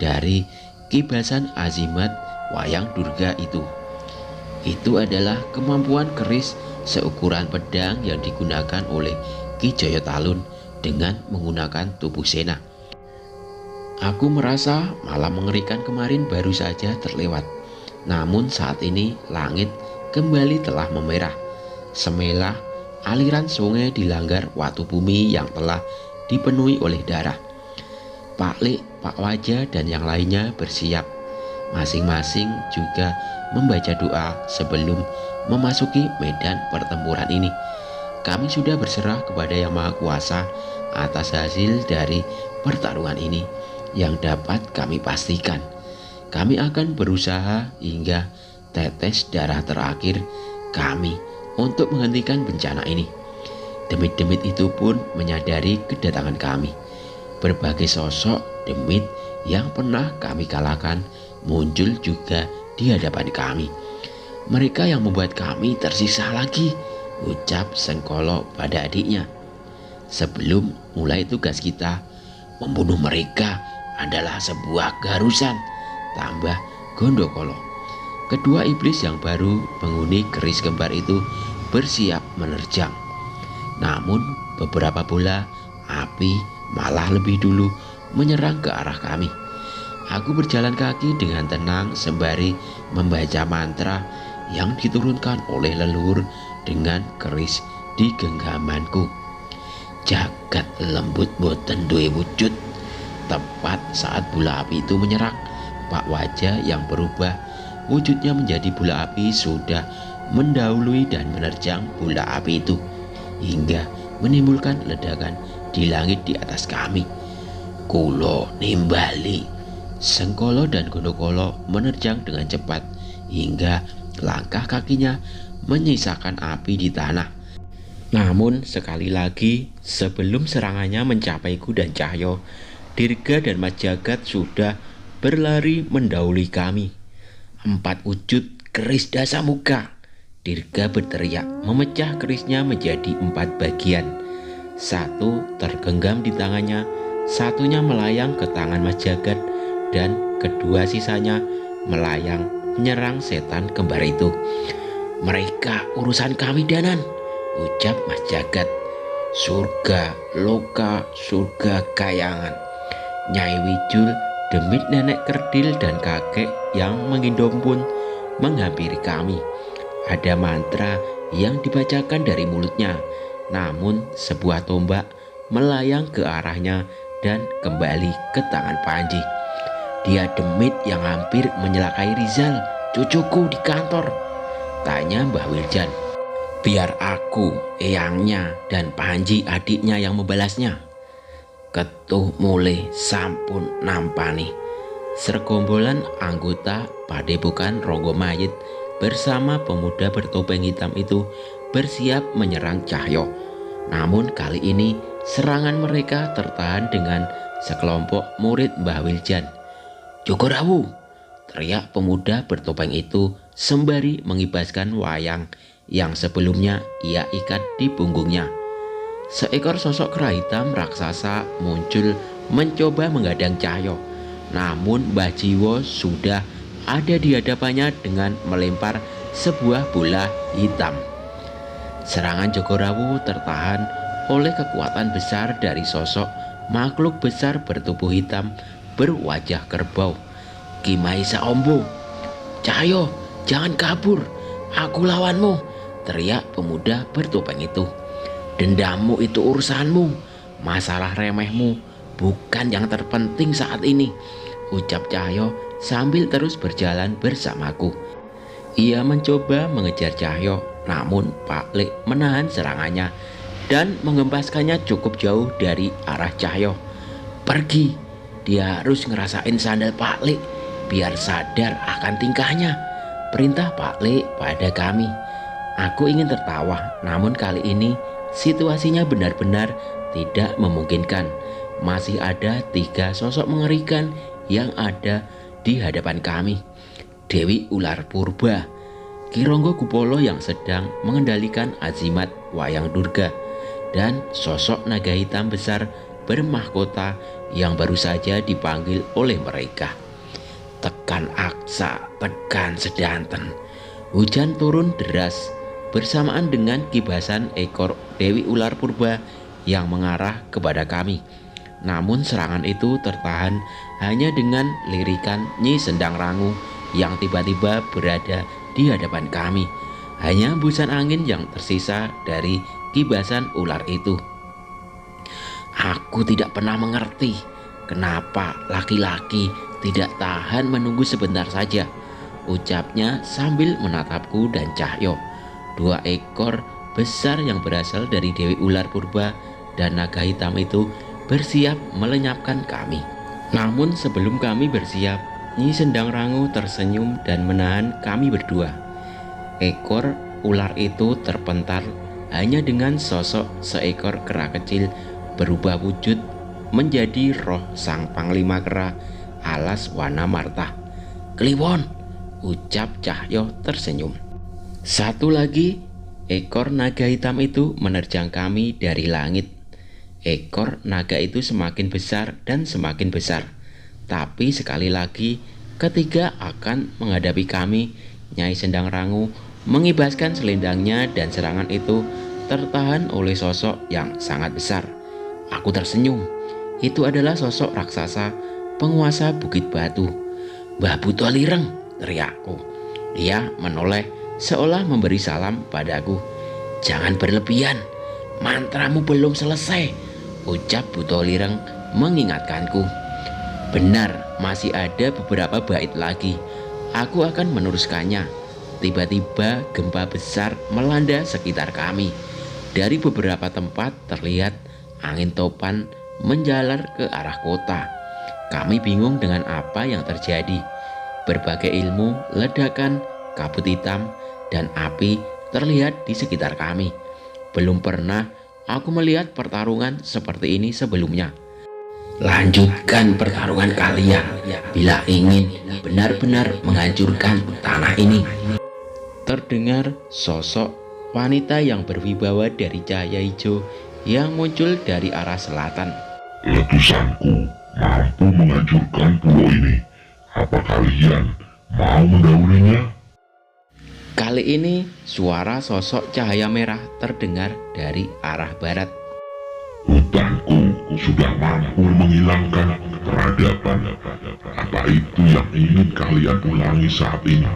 dari kibasan azimat wayang Durga itu. Itu adalah kemampuan keris seukuran pedang yang digunakan oleh Ki Joyo Talun dengan menggunakan tubuh Sena. Aku merasa malam mengerikan kemarin baru saja terlewat. Namun saat ini langit kembali telah memerah. Semelah aliran sungai di Langgar Watu Bumi yang telah dipenuhi oleh darah. Pak Lek, Pak Wajah, dan yang lainnya bersiap. Masing-masing juga membaca doa sebelum memasuki medan pertempuran ini. Kami sudah berserah kepada Yang Maha Kuasa atas hasil dari pertarungan ini. Yang dapat kami pastikan, kami akan berusaha hingga tetes darah terakhir kami untuk menghentikan bencana ini. Demit-demit itu pun menyadari kedatangan kami. Berbagai sosok demit yang pernah kami kalahkan muncul juga di hadapan kami. Mereka yang membuat kami tersisa lagi, ucap Sengkolo pada adiknya. Sebelum mulai tugas kita, membunuh mereka adalah sebuah keharusan, tambah Gondokolo. Kedua iblis yang baru penghuni keris kembar itu bersiap menerjang. Namun beberapa bola api malah lebih dulu menyerang ke arah kami. Aku berjalan kaki dengan tenang sembari membaca mantra yang diturunkan oleh leluhur dengan keris di genggamanku. Jagat lembut boten duwe wujud. Tepat saat bola api itu menyerang, Pak Wajah yang berubah wujudnya menjadi bola api sudah mendahului dan menerjang bola api itu hingga menimbulkan ledakan di langit di atas kami. Kulo nimbali. Sengkolo dan Gondokolo menerjang dengan cepat hingga langkah kakinya menyisakan api di tanah. Namun sekali lagi sebelum serangannya mencapaiku dan Cahyo, Dirga dan Mas Jagat sudah berlari mendahului kami. 4 wujud keris Dasamuka. Dirga berteriak memecah kerisnya menjadi 4 bagian. 1 tergenggam di tangannya, satunya melayang ke tangan Mas Jagat, dan kedua sisanya melayang menyerang setan kembar itu. Mereka urusan kami Danan, ucap Mas Jagat. Surga loka, surga kayangan. Nyai Wijul, demit nenek kerdil dan kakek yang mengindom pun menghampiri kami. Ada mantra yang dibacakan dari mulutnya, namun sebuah tombak melayang ke arahnya dan kembali ke tangan Panji. Dia demit yang hampir menyelakai Rizal, cucuku di kantor, tanya Mbah Wiljan. Biar aku, eyangnya, dan Panji adiknya yang membalasnya. Ketuh mulai sampun nampani. Sergombolan anggota Padepokan Ronggo Mayit bersama pemuda bertopeng hitam itu bersiap menyerang Cahyo. Namun kali ini serangan mereka tertahan dengan sekelompok murid Mbah Wiljan. Jogorawu, teriak pemuda bertopeng itu sembari mengibaskan wayang yang sebelumnya ia ikat di punggungnya. Seekor sosok kera hitam raksasa muncul mencoba menghadang Cahyo. Namun Mbah Jiwo sudah ada di hadapannya dengan melempar sebuah bola hitam. Serangan Jogorawu tertahan oleh kekuatan besar dari sosok makhluk besar bertubuh hitam berwajah kerbau. Ki Maisa Ombo, Cahyo, jangan kabur, aku lawanmu, teriak pemuda bertopeng itu. Dendammu itu urusanmu, masalah remehmu bukan yang terpenting saat ini, ucap Cahyo sambil terus berjalan bersamaku. Ia mencoba mengejar Cahyo, namun Pak Lek menahan serangannya dan mengempaskannya cukup jauh dari arah Cahyo. Pergi, dia harus ngerasain sandal Pak Lek biar sadar akan tingkahnya, perintah Pak Lek pada kami. Aku ingin tertawa, namun kali ini situasinya benar-benar tidak memungkinkan. Masih ada 3 sosok mengerikan yang ada di hadapan kami. Dewi Ular Purba, Ki Ronggo Kupolo yang sedang mengendalikan azimat Wayang Durga, dan sosok naga hitam besar bermahkota yang baru saja dipanggil oleh mereka. Tekan aksa, tekan sedanten. Hujan turun deras bersamaan dengan kibasan ekor Dewi Ular Purba yang mengarah kepada kami. Namun serangan itu tertahan hanya dengan lirikan Nyi Sendang Rangu yang tiba-tiba berada di hadapan kami. Hanya hembusan angin yang tersisa dari kibasan ular itu. Aku tidak pernah mengerti kenapa laki-laki tidak tahan menunggu sebentar saja, ucapnya sambil menatapku dan Cahyo. 2 ekor besar yang berasal dari Dewi Ular Purba dan naga hitam itu bersiap melenyapkan kami. Namun sebelum kami bersiap, Nyi Sendang Rangu tersenyum dan menahan kami berdua. Ekor ular itu terpental hanya dengan sosok seekor kera kecil berubah wujud menjadi roh sang panglima kera alas Wanamarta. "Kliwon," ucap Cahyo tersenyum. Satu lagi, ekor naga hitam itu menerjang kami dari langit. Ekor naga itu semakin besar dan semakin besar. Tapi sekali lagi ketika akan menghadapi kami, Nyai Sendang Rangu mengibaskan selendangnya dan serangan itu tertahan oleh sosok yang sangat besar. Aku tersenyum. Itu adalah sosok raksasa penguasa Bukit Batu. "Mbah Butolireng," teriakku. Dia menoleh seolah memberi salam padaku. "Jangan berlebihan, mantramu belum selesai," ucap Butolireng mengingatkanku. Benar, masih ada beberapa bait lagi. Aku akan meneruskannya. Tiba-tiba gempa besar melanda sekitar kami. Dari beberapa tempat terlihat angin topan menjalar ke arah kota. Kami bingung dengan apa yang terjadi. Berbagai ilmu, ledakan, kabut hitam, dan api terlihat di sekitar kami. Belum pernah aku melihat pertarungan seperti ini sebelumnya. "Lanjutkan pertarungan kalian bila ingin benar-benar menghancurkan tanah ini," terdengar sosok wanita yang berwibawa dari cahaya hijau yang muncul dari arah selatan. "Letusanku mampu menghancurkan pulau ini. Apa kalian mau mendahulunya?" Kali ini suara sosok cahaya merah terdengar dari arah barat. "Hutanku sudah mampu menghilangkan peradaban. Apa itu yang ingin kalian ulangi saat ini?"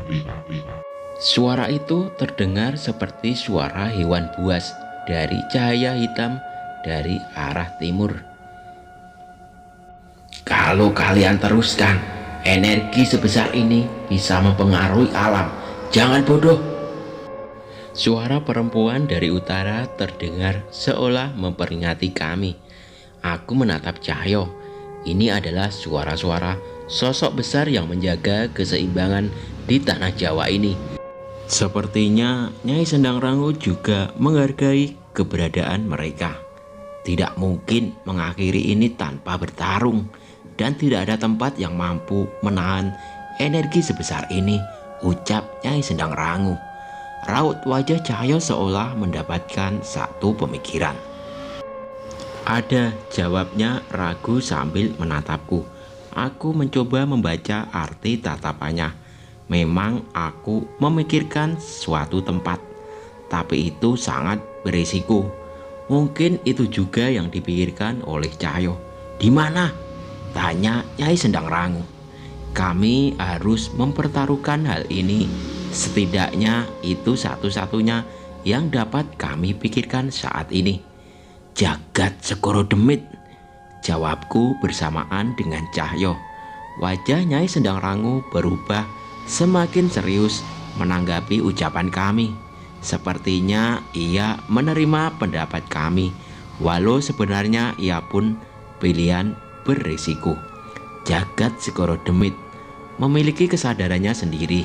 Suara itu terdengar seperti suara hewan buas dari cahaya hitam dari arah timur. "Kalau kalian teruskan, energi sebesar ini bisa mempengaruhi alam. Jangan bodoh." Suara perempuan dari utara terdengar seolah memperingati kami. Aku menatap Cahyo. Ini adalah suara-suara sosok besar yang menjaga keseimbangan di tanah Jawa ini. Sepertinya Nyai Sendang Rangu juga menghargai keberadaan mereka. Tidak mungkin mengakhiri ini tanpa bertarung, dan tidak ada tempat yang mampu menahan energi sebesar ini, ucap Nyai Sendang Rangu. Raut wajah Cahyo seolah mendapatkan satu pemikiran. "Ada," jawabnya ragu sambil menatapku. Aku mencoba membaca arti tatapannya. Memang aku memikirkan suatu tempat, tapi itu sangat berisiko. Mungkin itu juga yang dipikirkan oleh Cahyo. "Di mana?" tanya Nyai Sendang Rangu. "Kami harus mempertaruhkan hal ini. Setidaknya itu satu-satunya yang dapat kami pikirkan saat ini." "Jagat Segoro Demit," jawabku bersamaan dengan Cahyo. Wajah Nyai Sendang Rangu berubah semakin serius menanggapi ucapan kami. Sepertinya ia menerima pendapat kami, walau sebenarnya ia pun pilihan berisiko. Jagat Segoro Demit memiliki kesadarannya sendiri.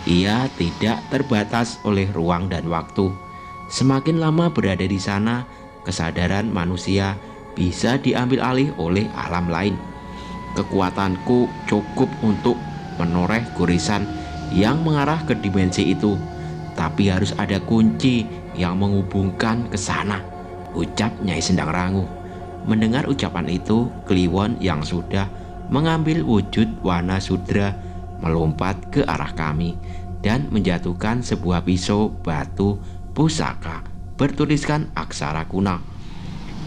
Ia tidak terbatas oleh ruang dan waktu. Semakin lama berada di sana, kesadaran manusia bisa diambil alih oleh alam lain. Kekuatanku cukup untuk menoreh gurisan yang mengarah ke dimensi itu, tapi harus ada kunci yang menghubungkan ke sana, ucap Nyai Sendang Rangu. Mendengar ucapan itu, Kliwon yang sudah mengambil wujud Wana Sudra melompat ke arah kami dan menjatuhkan sebuah pisau batu pusaka bertuliskan aksara kuno.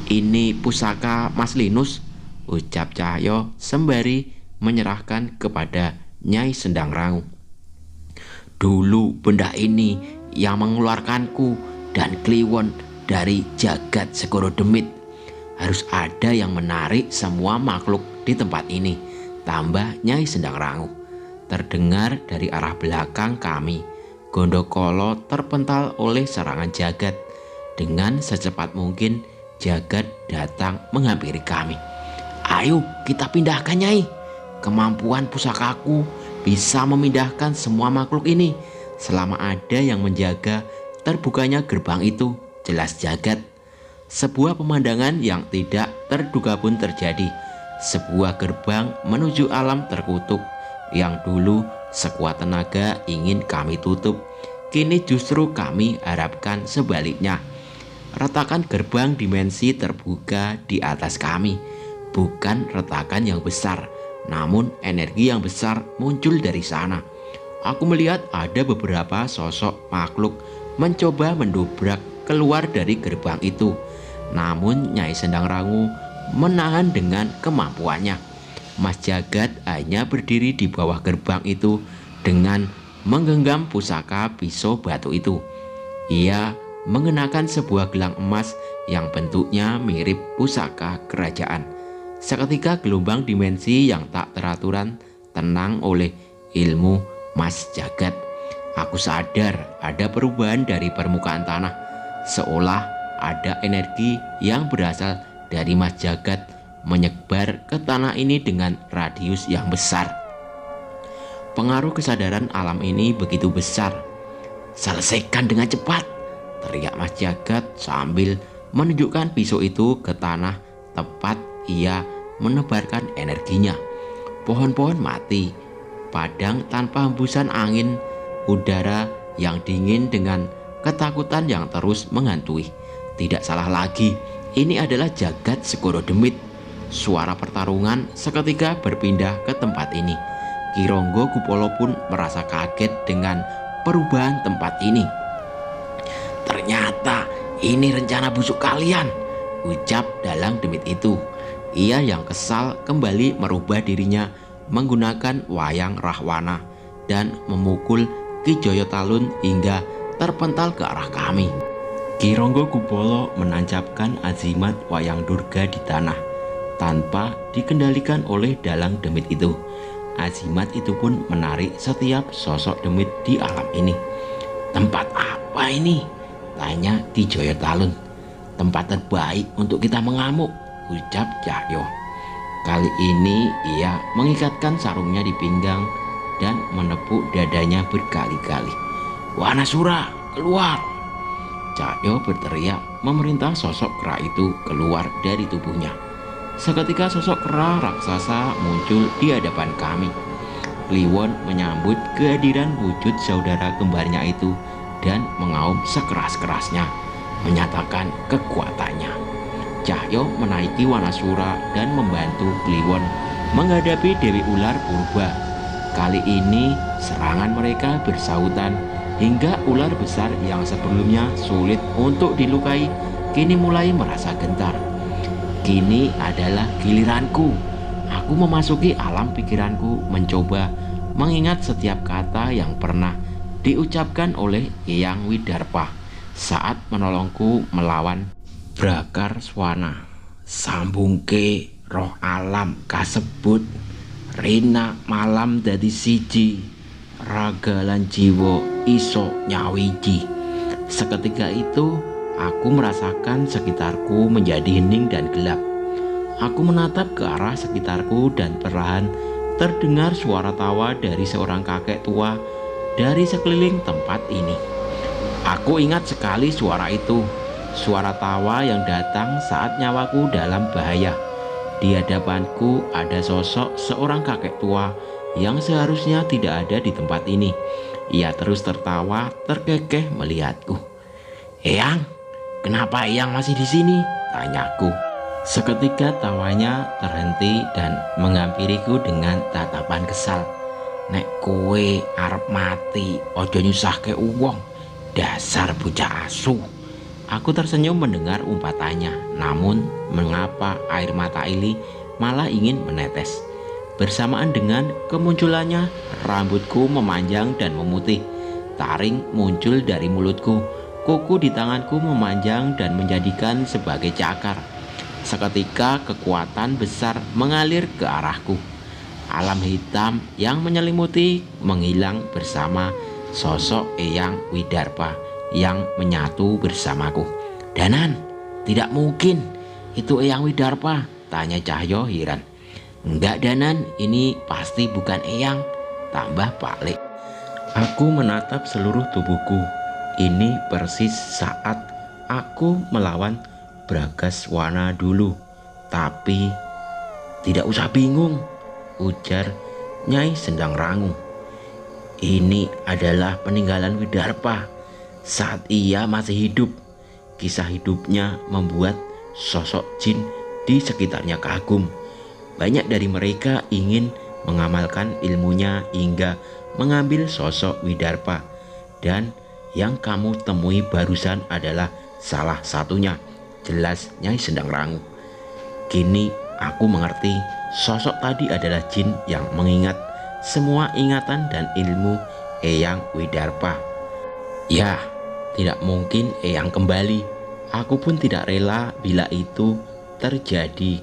"Ini pusaka Mas Linus," ucap Cahyo sembari menyerahkan kepada Nyai Sendang Rangu. "Dulu benda ini yang mengeluarkanku dan Kliwon dari Jagat Segoro Demit. Harus ada yang menarik semua makhluk di tempat ini, tambah Nyai Sendang Rangu. Terdengar dari arah belakang kami, Gondokolo terpental oleh serangan jagat. Dengan secepat mungkin jagat datang menghampiri kami. Ayo kita pindahkan, Nyai. Kemampuan pusakaku bisa memindahkan semua makhluk ini. Selama ada yang menjaga terbukanya gerbang itu, jelas jagat. Sebuah pemandangan yang tidak terduga pun terjadi. Sebuah gerbang menuju alam terkutuk yang dulu sekuat tenaga ingin kami tutup, kini justru kami harapkan sebaliknya. Retakan gerbang dimensi terbuka di atas kami. Bukan retakan yang besar, namun energi yang besar muncul dari sana. Aku melihat ada beberapa sosok makhluk mencoba mendobrak keluar dari gerbang itu. Namun Nyai Sendang Rangu menahan dengan kemampuannya. Mas Jagat hanya berdiri di bawah gerbang itu dengan menggenggam pusaka pisau batu itu. Ia mengenakan sebuah gelang emas yang bentuknya mirip pusaka kerajaan. Seketika gelombang dimensi yang tak teraturan tenang oleh ilmu Mas Jagat. Aku sadar ada perubahan dari permukaan tanah, seolah ada energi yang berasal dari Mas Jagat menyebar ke tanah ini dengan radius yang besar. Pengaruh kesadaran alam ini begitu besar. Selesaikan dengan cepat, teriak Mas Jagat sambil menunjukkan pisau itu ke tanah. Tepat ia menebarkan energinya. Pohon-pohon mati, padang tanpa hembusan angin, udara yang dingin dengan ketakutan yang terus menghantui. Tidak salah lagi, ini adalah jagat Segoro Demit. Suara pertarungan seketika berpindah ke tempat ini. Ki Ronggo Kupolo pun merasa kaget dengan perubahan tempat ini. Ternyata ini rencana busuk kalian, ucap dalang demit itu. Ia yang kesal kembali merubah dirinya menggunakan wayang Rahwana dan memukul Ki Joyo Talun hingga terpental ke arah kami. Ki Ronggo Kupolo menancapkan azimat wayang Durga di tanah tanpa dikendalikan oleh dalang demit itu. Azimat itu pun menarik setiap sosok demit di alam ini. Tempat apa ini? Tanya Ki Joyo Talun. Tempat terbaik untuk kita mengamuk, ucap Cahyo. Kali ini ia mengikatkan sarungnya di pinggang dan menepuk dadanya berkali-kali. Wanasura, keluar! Cahyo berteriak memerintah sosok kera itu keluar dari tubuhnya. Seketika sosok kera raksasa muncul di hadapan kami. Kliwon menyambut kehadiran wujud saudara kembarnya itu dan mengaum sekeras-kerasnya, menyatakan kekuatannya. Cahyo menaiki Wanasura dan membantu Kliwon menghadapi Dewi Ular Purba. Kali ini serangan mereka bersahutan hingga ular besar yang sebelumnya sulit untuk dilukai kini mulai merasa gentar. Kini adalah giliranku. Aku memasuki alam pikiranku, mencoba mengingat setiap kata yang pernah diucapkan oleh Eyang Widarpa saat menolongku melawan Brakarswana. Sambungke roh alam kasebut, rina malam dadi siji, raga lan jiwa iso nyawiji. Seketika itu aku merasakan sekitarku menjadi hening dan gelap. Aku menatap ke arah sekitarku dan perlahan terdengar suara tawa dari seorang kakek tua dari sekeliling tempat ini. Aku ingat sekali suara itu, suara tawa yang datang saat nyawaku dalam bahaya. Di hadapanku ada sosok seorang kakek tua yang seharusnya tidak ada di tempat ini. Ia terus tertawa terkekeh melihatku. Eyang, kenapa Eyang masih di sini? Tanyaku. Seketika tawanya terhenti dan menghampiriku dengan tatapan kesal. Nek kowe arep mati, ojo nyusahke uwong. Dasar bocah asu. Aku tersenyum mendengar umpatannya. Namun mengapa air mata Ili malah ingin menetes? Bersamaan dengan kemunculannya, rambutku memanjang dan memutih. Taring muncul dari mulutku. Kuku di tanganku memanjang dan menjadikan sebagai cakar. Seketika kekuatan besar mengalir ke arahku. Alam hitam yang menyelimuti menghilang bersama sosok Eyang Widarpa yang menyatu bersamaku. "Danan, tidak mungkin, itu Eyang Widarpa," tanya Cahyo heran. "Enggak Danan, ini pasti bukan Eyang," tambah Pak Lek. Aku menatap seluruh tubuhku. Ini persis saat aku melawan Bragaswana dulu. "Tapi tidak usah bingung," ujar Nyai Sendang Rangu. "Ini adalah peninggalan Widarpa saat ia masih hidup." Kisah hidupnya membuat sosok jin di sekitarnya kagum. Banyak dari mereka ingin mengamalkan ilmunya hingga mengambil sosok Widarpa. Dan yang kamu temui barusan adalah salah satunya, jelas Nyai Sendang Rangu. Kini aku mengerti, sosok tadi adalah jin yang mengingat semua ingatan dan ilmu Eyang Widarpa. Ya, tidak mungkin Eyang kembali. Aku pun tidak rela bila itu terjadi.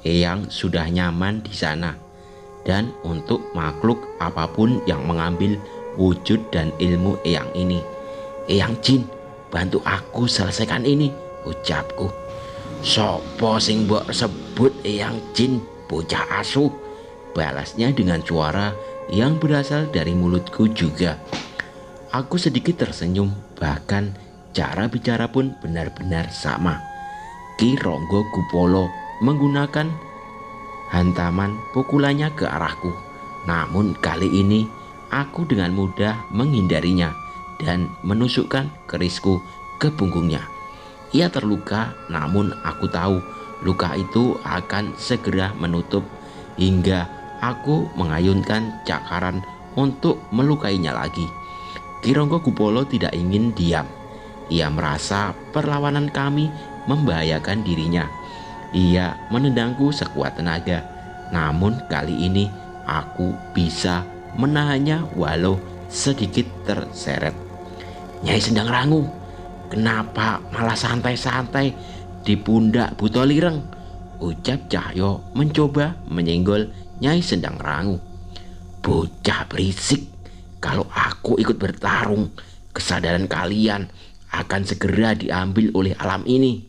Eyang sudah nyaman di sana. Dan untuk makhluk apapun yang mengambil wujud dan ilmu Eyang ini, "Eyang Jin, bantu aku selesaikan ini," ucapku. "Sopo sing mbok sebut Eyang Jin, bocah asu?" balasnya dengan suara yang berasal dari mulutku juga. Aku sedikit tersenyum, bahkan cara bicara pun benar-benar sama. Ki Ronggo Kupolo menggunakan hantaman pukulannya ke arahku. Namun kali ini aku dengan mudah menghindarinya dan menusukkan kerisku ke punggungnya. Ia terluka, namun aku tahu luka itu akan segera menutup hingga aku mengayunkan cakaran untuk melukainya lagi. Ki Ronggo Kupolo tidak ingin diam. Ia merasa perlawanan kami membahayakan dirinya. Ia menendangku sekuat tenaga, namun kali ini aku bisa menahannya walau sedikit terseret. "Nyai Sendang Rangu, kenapa malah santai-santai di pundak Butolireng?" ucap Cahyo mencoba menyenggol Nyai Sendang Rangu. "Bocah berisik, kalau aku ikut bertarung, kesadaran kalian akan segera diambil oleh alam ini.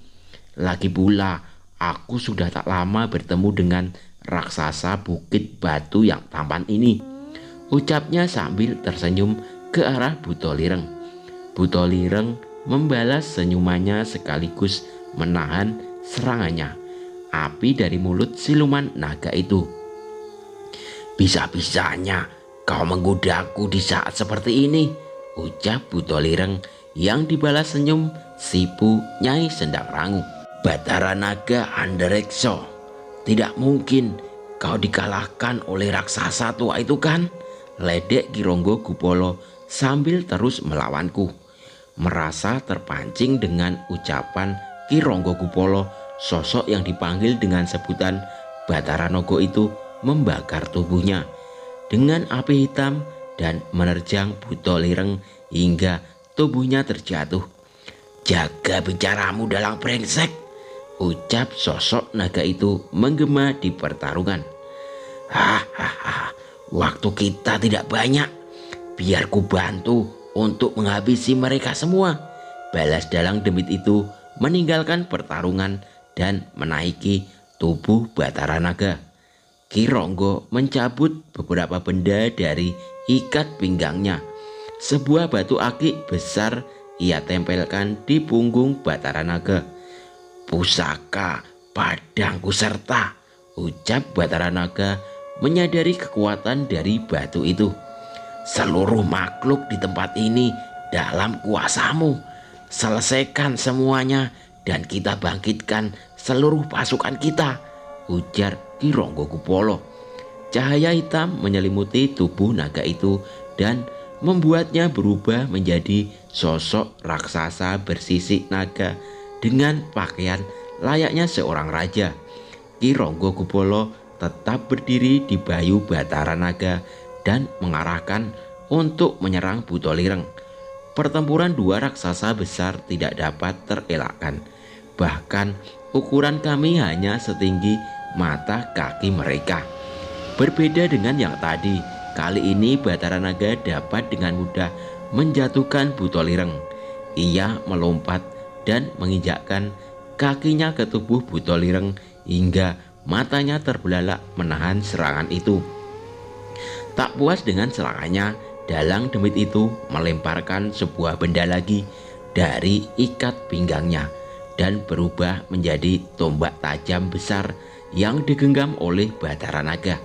Lagi pula, aku sudah tak lama bertemu dengan raksasa bukit batu yang tampan ini," ucapnya sambil tersenyum ke arah Butolireng. Butolireng membalas senyumannya sekaligus menahan serangannya api dari mulut siluman naga itu. "Bisa-bisanya kau menggodaku di saat seperti ini," ucap Butolireng yang dibalas senyum sipu Nyai Sendang Rangu. "Batara Naga Anderekso, tidak mungkin kau dikalahkan oleh raksasa tua itu kan?" ledek Ki Ronggo Kupolo sambil terus melawanku. Merasa terpancing dengan ucapan Ki Ronggo Kupolo, sosok yang dipanggil dengan sebutan Batara Naga itu membakar tubuhnya dengan api hitam dan menerjang Butolireng hingga tubuhnya terjatuh. "Jaga bicaramu dalam brengsek," ucap sosok naga itu menggema di pertarungan. Hahaha, waktu kita tidak banyak. Biar ku bantu untuk menghabisi mereka semua," balas dalang demit itu meninggalkan pertarungan dan menaiki tubuh Batara Naga. Ki Ronggo mencabut beberapa benda dari ikat pinggangnya. Sebuah batu akik besar ia tempelkan di punggung Batara Naga. "Pusaka padangku serta," ucap Batara Naga menyadari kekuatan dari batu itu. "Seluruh makhluk di tempat ini dalam kuasamu. Selesaikan semuanya dan kita bangkitkan seluruh pasukan kita," ujar Ki Ronggo Kupolo. Cahaya hitam menyelimuti tubuh naga itu dan membuatnya berubah menjadi sosok raksasa bersisik naga dengan pakaian layaknya seorang raja. Ki Ronggo Kupolo tetap berdiri di bahu Batara Naga dan mengarahkan untuk menyerang Butolireng. Pertempuran dua raksasa besar tidak dapat terelakkan. Bahkan Ukuran kami hanya setinggi mata kaki mereka. Berbeda dengan yang tadi, kali ini Batara Naga dapat dengan mudah menjatuhkan Buto-Lireng. Ia melompat dan menginjakkan kakinya ke tubuh Buto-Lireng hingga matanya terbelalak menahan serangan itu. Tak puas dengan serangannya, dalang demit itu melemparkan sebuah benda lagi dari ikat pinggangnya dan berubah menjadi tombak tajam besar yang digenggam oleh Batara Naga.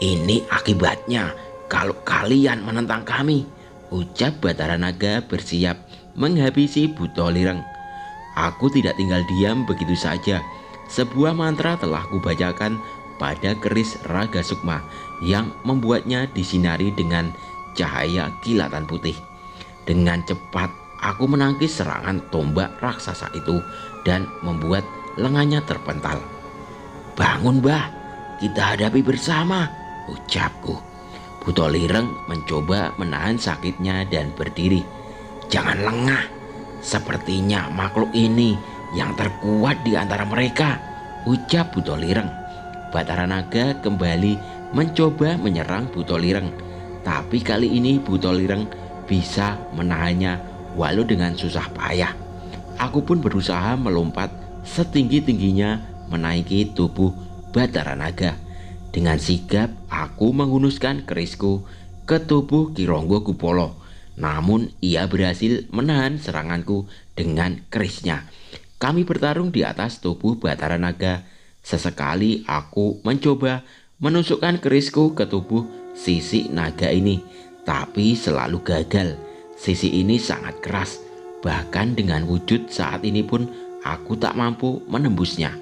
"Ini akibatnya kalau kalian menentang kami," ucap Batara Naga bersiap menghabisi Buto-Lireng. Aku tidak tinggal diam begitu saja. Sebuah mantra telah kubacakan pada keris Raga Sukma yang membuatnya disinari dengan cahaya kilatan putih. Dengan cepat aku menangkis serangan tombak raksasa itu dan membuat lengannya terpental. "Bangun, Mbah, kita hadapi bersama," ucapku. Buto-Lireng mencoba menahan sakitnya dan berdiri. "Jangan lengah, sepertinya makhluk ini yang terkuat di antara mereka," ucap Buto-Lireng. Batara Naga kembali mencoba menyerang Buto-Lireng, tapi kali ini Buto-Lireng bisa menahannya walau dengan susah payah. Aku pun berusaha melompat setinggi-tingginya menaiki tubuh Batara Naga. Dengan sigap aku menghunuskan kerisku ke tubuh Ki Ronggokupolo. Namun ia berhasil menahan seranganku dengan kerisnya. Kami bertarung di atas tubuh Batara Naga. Sesekali aku mencoba menusukkan kerisku ke tubuh sisi naga ini, tapi selalu gagal. Sisi ini sangat keras. Bahkan dengan wujud saat ini pun aku tak mampu menembusnya.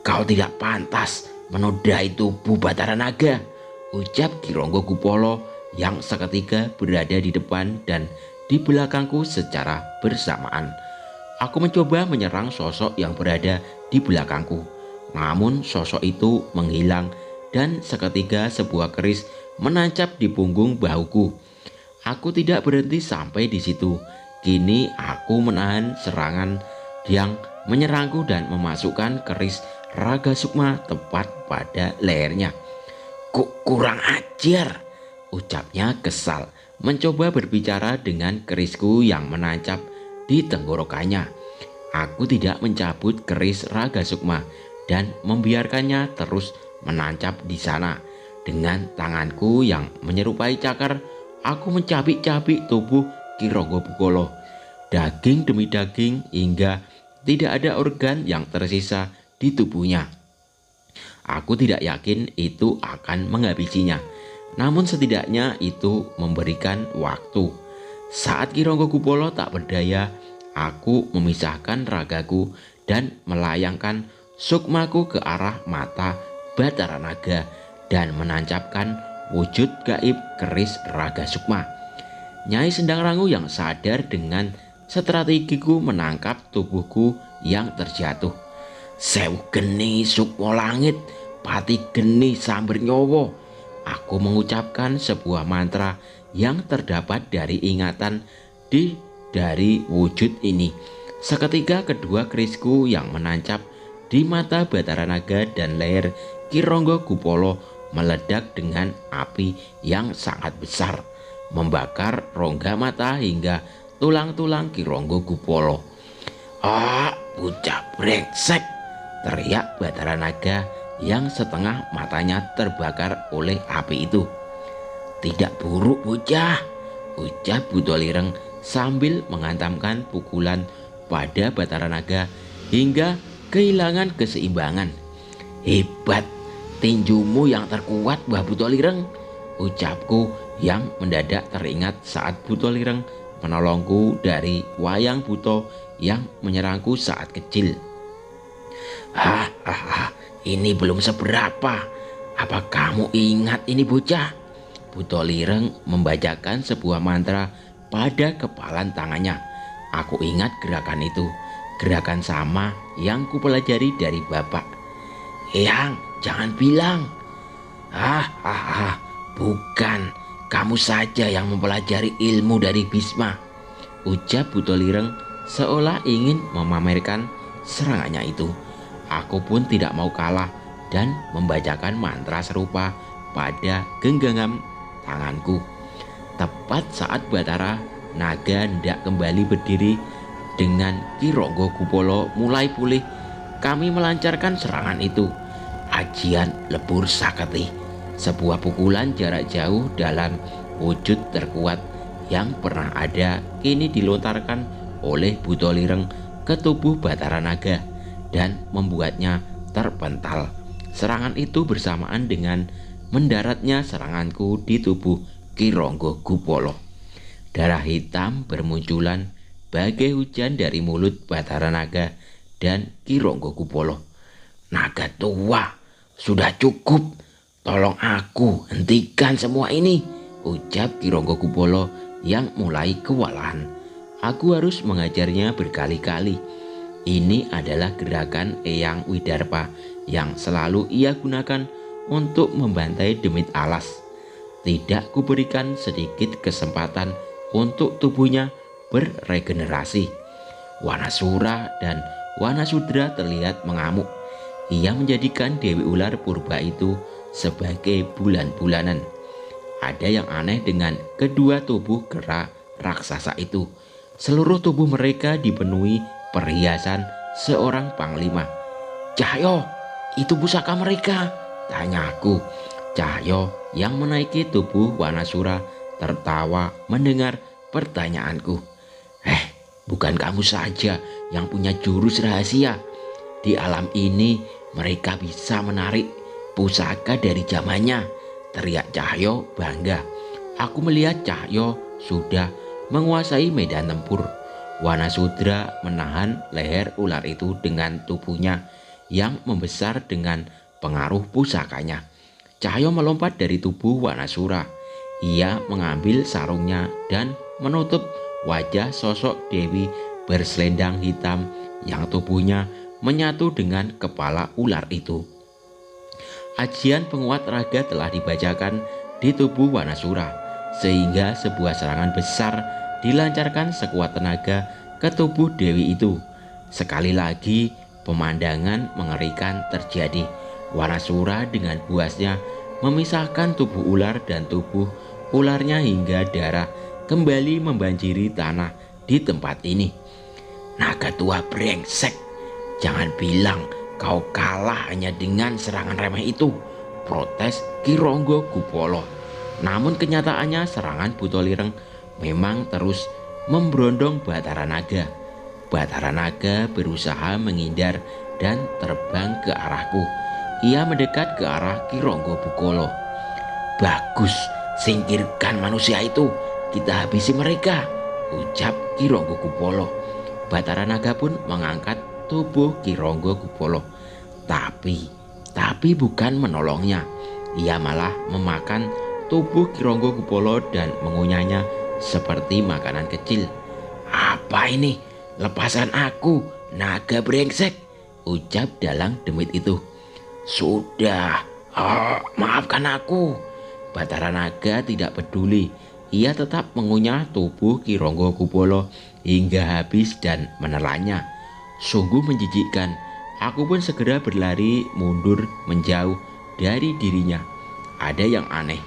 "Kau tidak pantas menodai tubuh Batara Naga," ucap Ki Ronggokupolo yang seketika berada di depan dan di belakangku secara bersamaan. Aku mencoba menyerang sosok yang berada di belakangku, namun sosok itu menghilang dan seketika sebuah keris menancap di punggung bahuku. Aku tidak berhenti sampai di situ. Kini aku menahan serangan yang menyerangku dan memasukkan keris Raga Sukma tepat pada lehernya. Kurang ajar," ucapnya kesal, mencoba berbicara dengan kerisku yang menancap di tenggorokannya. Aku tidak mencabut keris Raga Sukma dan membiarkannya terus menancap di sana. Dengan tanganku yang menyerupai cakar, aku mencabik-cabik tubuh Ki Ronggokupolo, daging demi daging hingga tidak ada organ yang tersisa di tubuhnya. Aku tidak yakin itu akan menghabisinya, namun setidaknya itu memberikan waktu. Saat Ki Ronggokupolo tak berdaya, aku memisahkan ragaku dan melayangkan sukmaku ke arah mata Batara Naga dan menancapkan wujud gaib keris Raga Sukma. Nyai Sendang Rangu yang sadar dengan strategiku menangkap tubuhku yang terjatuh. "Sewu geni sukma langit, pati geni samber nyowo," aku mengucapkan sebuah mantra yang terdapat dari ingatan dari wujud ini. Seketika kedua kerisku yang menancap di mata Batara Naga dan leher Ki Ronggokupolo meledak dengan api yang sangat besar, membakar rongga mata hingga tulang-tulang Ki Ronggokupolo. "Ah, bocah brengsek!" teriak Batara Naga yang setengah matanya terbakar oleh api itu. "Tidak buruk, bocah," ucap Buto-Lireng sambil menghantamkan pukulan pada Batara Naga hingga kehilangan keseimbangan. "Hebat tinjumu yang terkuat, Mbah Buto-Lireng," ucapku yang mendadak teringat saat Buto-Lireng menolongku dari wayang buto yang menyerangku saat kecil. Ini belum seberapa. Apa kamu ingat ini, bocah?" Buto-Lireng membacakan sebuah mantra pada kepalan tangannya. Aku ingat gerakan itu, gerakan sama yang kupelajari dari bapak. "Eyang, jangan bilang." Bukan, kamu saja yang mempelajari ilmu dari Bisma," ucap Buto-Lireng seolah ingin memamerkan serangannya itu. Aku pun tidak mau kalah dan membacakan mantra serupa pada genggaman tanganku. Tepat saat Bathara Naga hendak kembali berdiri dengan Ki Ronggo Kupolo mulai pulih, kami melancarkan serangan itu. Ajian Lebur Saketi, sebuah pukulan jarak jauh dalam wujud terkuat yang pernah ada, kini dilontarkan oleh Buto-Lireng ke tubuh Bathara Naga dan membuatnya terpental. Serangan itu bersamaan dengan mendaratnya seranganku di tubuh Ki Ronggo Kupolo. Darah hitam bermunculan bagai hujan dari mulut Bathara Naga dan Ki Ronggo Kupolo. Naga tua, sudah cukup. Tolong aku hentikan semua ini, ucap Ki Ronggo Kupolo yang mulai kewalahan. Aku harus mengajarnya berkali-kali. Ini adalah gerakan Eyang Widarpa yang selalu ia gunakan untuk membantai demit alas. Tidak kuberikan sedikit kesempatan untuk tubuhnya beregenerasi. Wanasura dan Wanasudra terlihat mengamuk. Ia menjadikan Dewi Ular Purba itu sebagai bulan-bulanan. Ada yang aneh dengan kedua tubuh kera raksasa itu. Seluruh tubuh mereka dipenuhi perhiasan seorang panglima. "Cahyo, itu pusaka mereka?" tanyaku. Cahyo yang menaiki tubuh Wanasura tertawa mendengar pertanyaanku. Bukan kamu saja yang punya jurus rahasia. Di alam ini mereka bisa menarik pusaka dari zamannya, teriak Cahyo bangga. Aku melihat Cahyo sudah menguasai medan tempur. Wanasudra menahan leher ular itu dengan tubuhnya yang membesar dengan pengaruh pusakanya. Cahyo melompat dari tubuh Wanasura. Ia mengambil sarungnya dan menutup wajah sosok Dewi berselendang hitam yang tubuhnya menyatu dengan kepala ular itu. Ajian penguat raga telah dibacakan di tubuh Wanasura, sehingga sebuah serangan besar dilancarkan sekuat tenaga ke tubuh Dewi itu. Sekali lagi pemandangan mengerikan terjadi. Wanasura dengan buasnya memisahkan tubuh ular dan tubuh ularnya hingga darah kembali membanjiri tanah di tempat ini. "Naga tua brengsek, jangan bilang kau kalah hanya dengan serangan remeh itu," protes Ki Ronggo Kupolo. Namun kenyataannya serangan Buto-Lireng memang terus memberondong Bathara Naga. Bathara Naga berusaha menghindar dan terbang ke arahku. Ia mendekat ke arah Ki Ronggo Kupolo. "Bagus, singkirkan manusia itu, kita habisi mereka," ucap Ki Ronggo Kupolo. Bathara Naga pun mengangkat tubuh Ki Ronggo Kupolo. Tapi bukan menolongnya. Ia malah memakan tubuh Ki Ronggo Kupolo dan mengunyahnya seperti makanan kecil. "Apa ini? Lepaskan aku, naga brengsek," ucap dalang demit itu. "Sudah, maafkan aku." Bathara Naga tidak peduli. Ia tetap mengunyah tubuh Ki Ronggo Kupolo hingga habis dan menelannya. Sungguh menjijikkan. Aku pun segera berlari mundur menjauh dari dirinya. Ada yang aneh.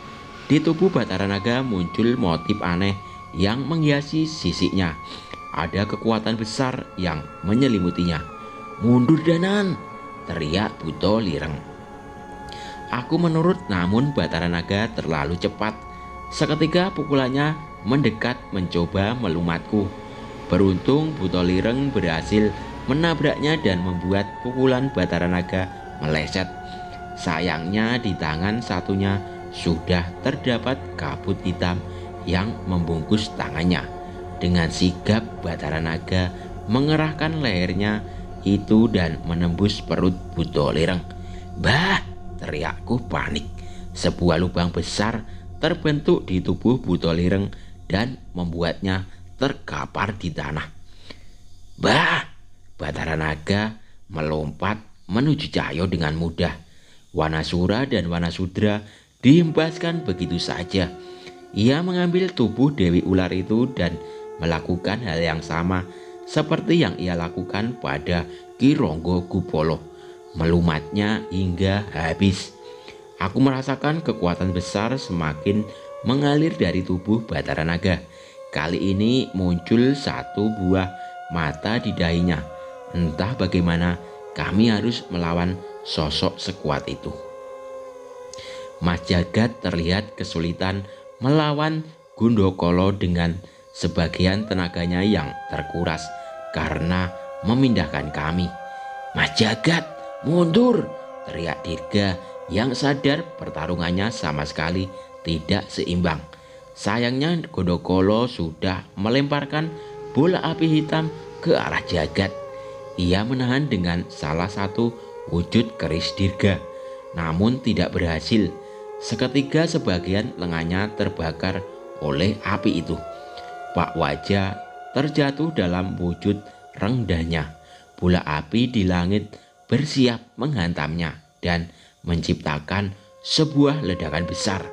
Di tubuh Bathara Naga muncul motif aneh yang menghiasi sisiknya. Ada kekuatan besar yang menyelimutinya. "Mundur Danan!" teriak Buto-Lireng. Aku menurut, namun Bathara Naga terlalu cepat. Seketika pukulannya mendekat mencoba melumatku. Beruntung Buto-Lireng berhasil menabraknya dan membuat pukulan Bathara Naga meleset. Sayangnya di tangan satunya sudah terdapat kabut hitam yang membungkus tangannya. Dengan sigap Bathara Naga mengerahkan lehernya itu dan menembus perut Buto-Lireng. "Bah!" teriakku panik. Sebuah lubang besar terbentuk di tubuh Buto-Lireng dan membuatnya terkapar di tanah. "Bah!" Bathara Naga melompat menuju Cahyo dengan mudah. Wanasura dan Wanasudra dihempaskan begitu saja. Ia mengambil tubuh Dewi Ular itu dan melakukan hal yang sama seperti yang ia lakukan pada Ki Ronggo Kupolo, melumatnya hingga habis. Aku merasakan kekuatan besar semakin mengalir dari tubuh Batara Naga. Kali ini muncul satu buah mata di dahinya. Entah bagaimana kami harus melawan sosok sekuat itu. Mas Jagat terlihat kesulitan melawan Gundokolo dengan sebagian tenaganya yang terkuras karena memindahkan kami. "Mas Jagat, mundur!" teriak Dirga yang sadar pertarungannya sama sekali tidak seimbang. Sayangnya Gundokolo sudah melemparkan bola api hitam ke arah Jagat. Ia menahan dengan salah satu wujud keris Dirga, namun tidak berhasil. Seketika sebagian lengannya terbakar oleh api itu. Pak Wajah terjatuh dalam wujud rendahnya. Bola api di langit bersiap menghantamnya dan menciptakan sebuah ledakan besar.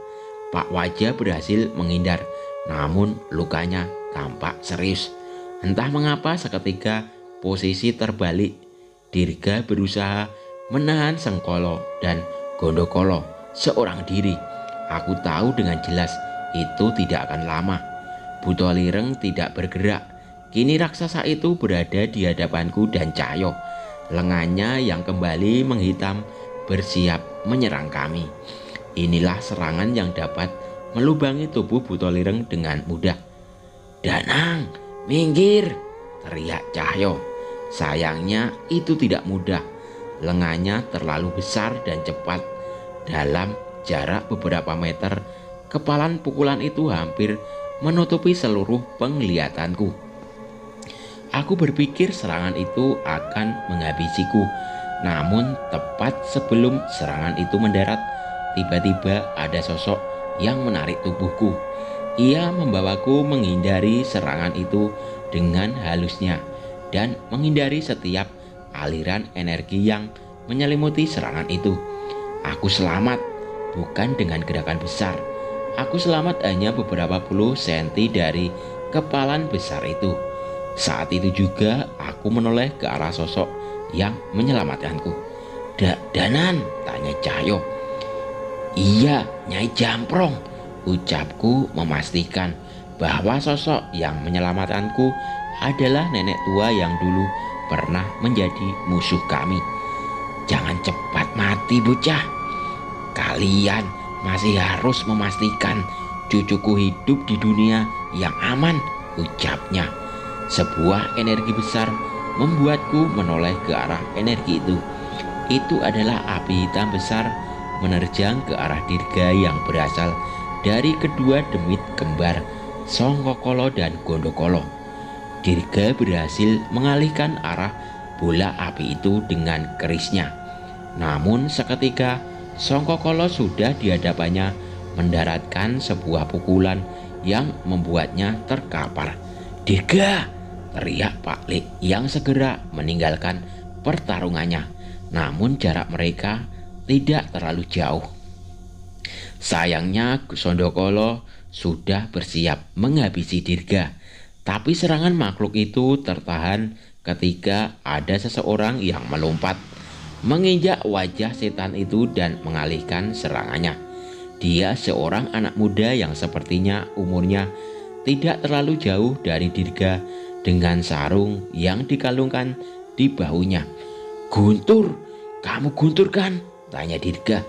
Pak Wajah berhasil menghindar, namun lukanya tampak serius. Entah mengapa seketika posisi terbalik. Dirga berusaha menahan Sengkolo dan Gondokolo seorang diri. Aku tahu dengan jelas itu tidak akan lama. Buto-Lireng tidak bergerak. Kini raksasa itu berada di hadapanku dan Cahyo. Lengannya yang kembali menghitam bersiap menyerang kami. Inilah serangan yang dapat melubangi tubuh Buto-Lireng dengan mudah. "Danang, minggir!" teriak Cahyo. Sayangnya itu tidak mudah. Lengannya terlalu besar dan cepat. Dalam jarak beberapa meter, kepalan pukulan itu hampir menutupi seluruh penglihatanku. Aku berpikir serangan itu akan menghabisiku. Namun tepat sebelum serangan itu mendarat, tiba-tiba ada sosok yang menarik tubuhku. Ia membawaku menghindari serangan itu dengan halusnya dan menghindari setiap aliran energi yang menyelimuti serangan itu. Aku selamat, bukan dengan gerakan besar. Aku selamat hanya beberapa puluh senti dari kepalan besar itu. Saat itu juga aku menoleh ke arah sosok yang menyelamatkanku. Danan?" tanya Cahyo. "Iya, Nyai Jamprong," ucapku memastikan bahwa sosok yang menyelamatkanku adalah nenek tua yang dulu pernah menjadi musuh kami. "Jangan cepat mati, bocah. Kalian masih harus memastikan cucuku hidup di dunia yang aman," ucapnya. Sebuah energi besar membuatku menoleh ke arah energi itu. Itu adalah api hitam besar menerjang ke arah Dirga yang berasal dari kedua demit kembar Songkokolo dan Gondokolo. Dirga berhasil mengalihkan arah bola api itu dengan kerisnya. Namun seketika Songkokolo sudah di hadapannya mendaratkan sebuah pukulan yang membuatnya terkapar. "Dirga!" teriak Pak Lek yang segera meninggalkan pertarungannya. Namun jarak mereka tidak terlalu jauh. Sayangnya Sondokolo sudah bersiap menghabisi Dirga. Tapi serangan makhluk itu tertahan ketika ada seseorang yang melompat, menginjak wajah setan itu dan mengalihkan serangannya. Dia seorang anak muda yang sepertinya umurnya tidak terlalu jauh dari Dirga dengan sarung yang dikalungkan di bahunya. "Guntur, kamu Guntur kan?" tanya Dirga.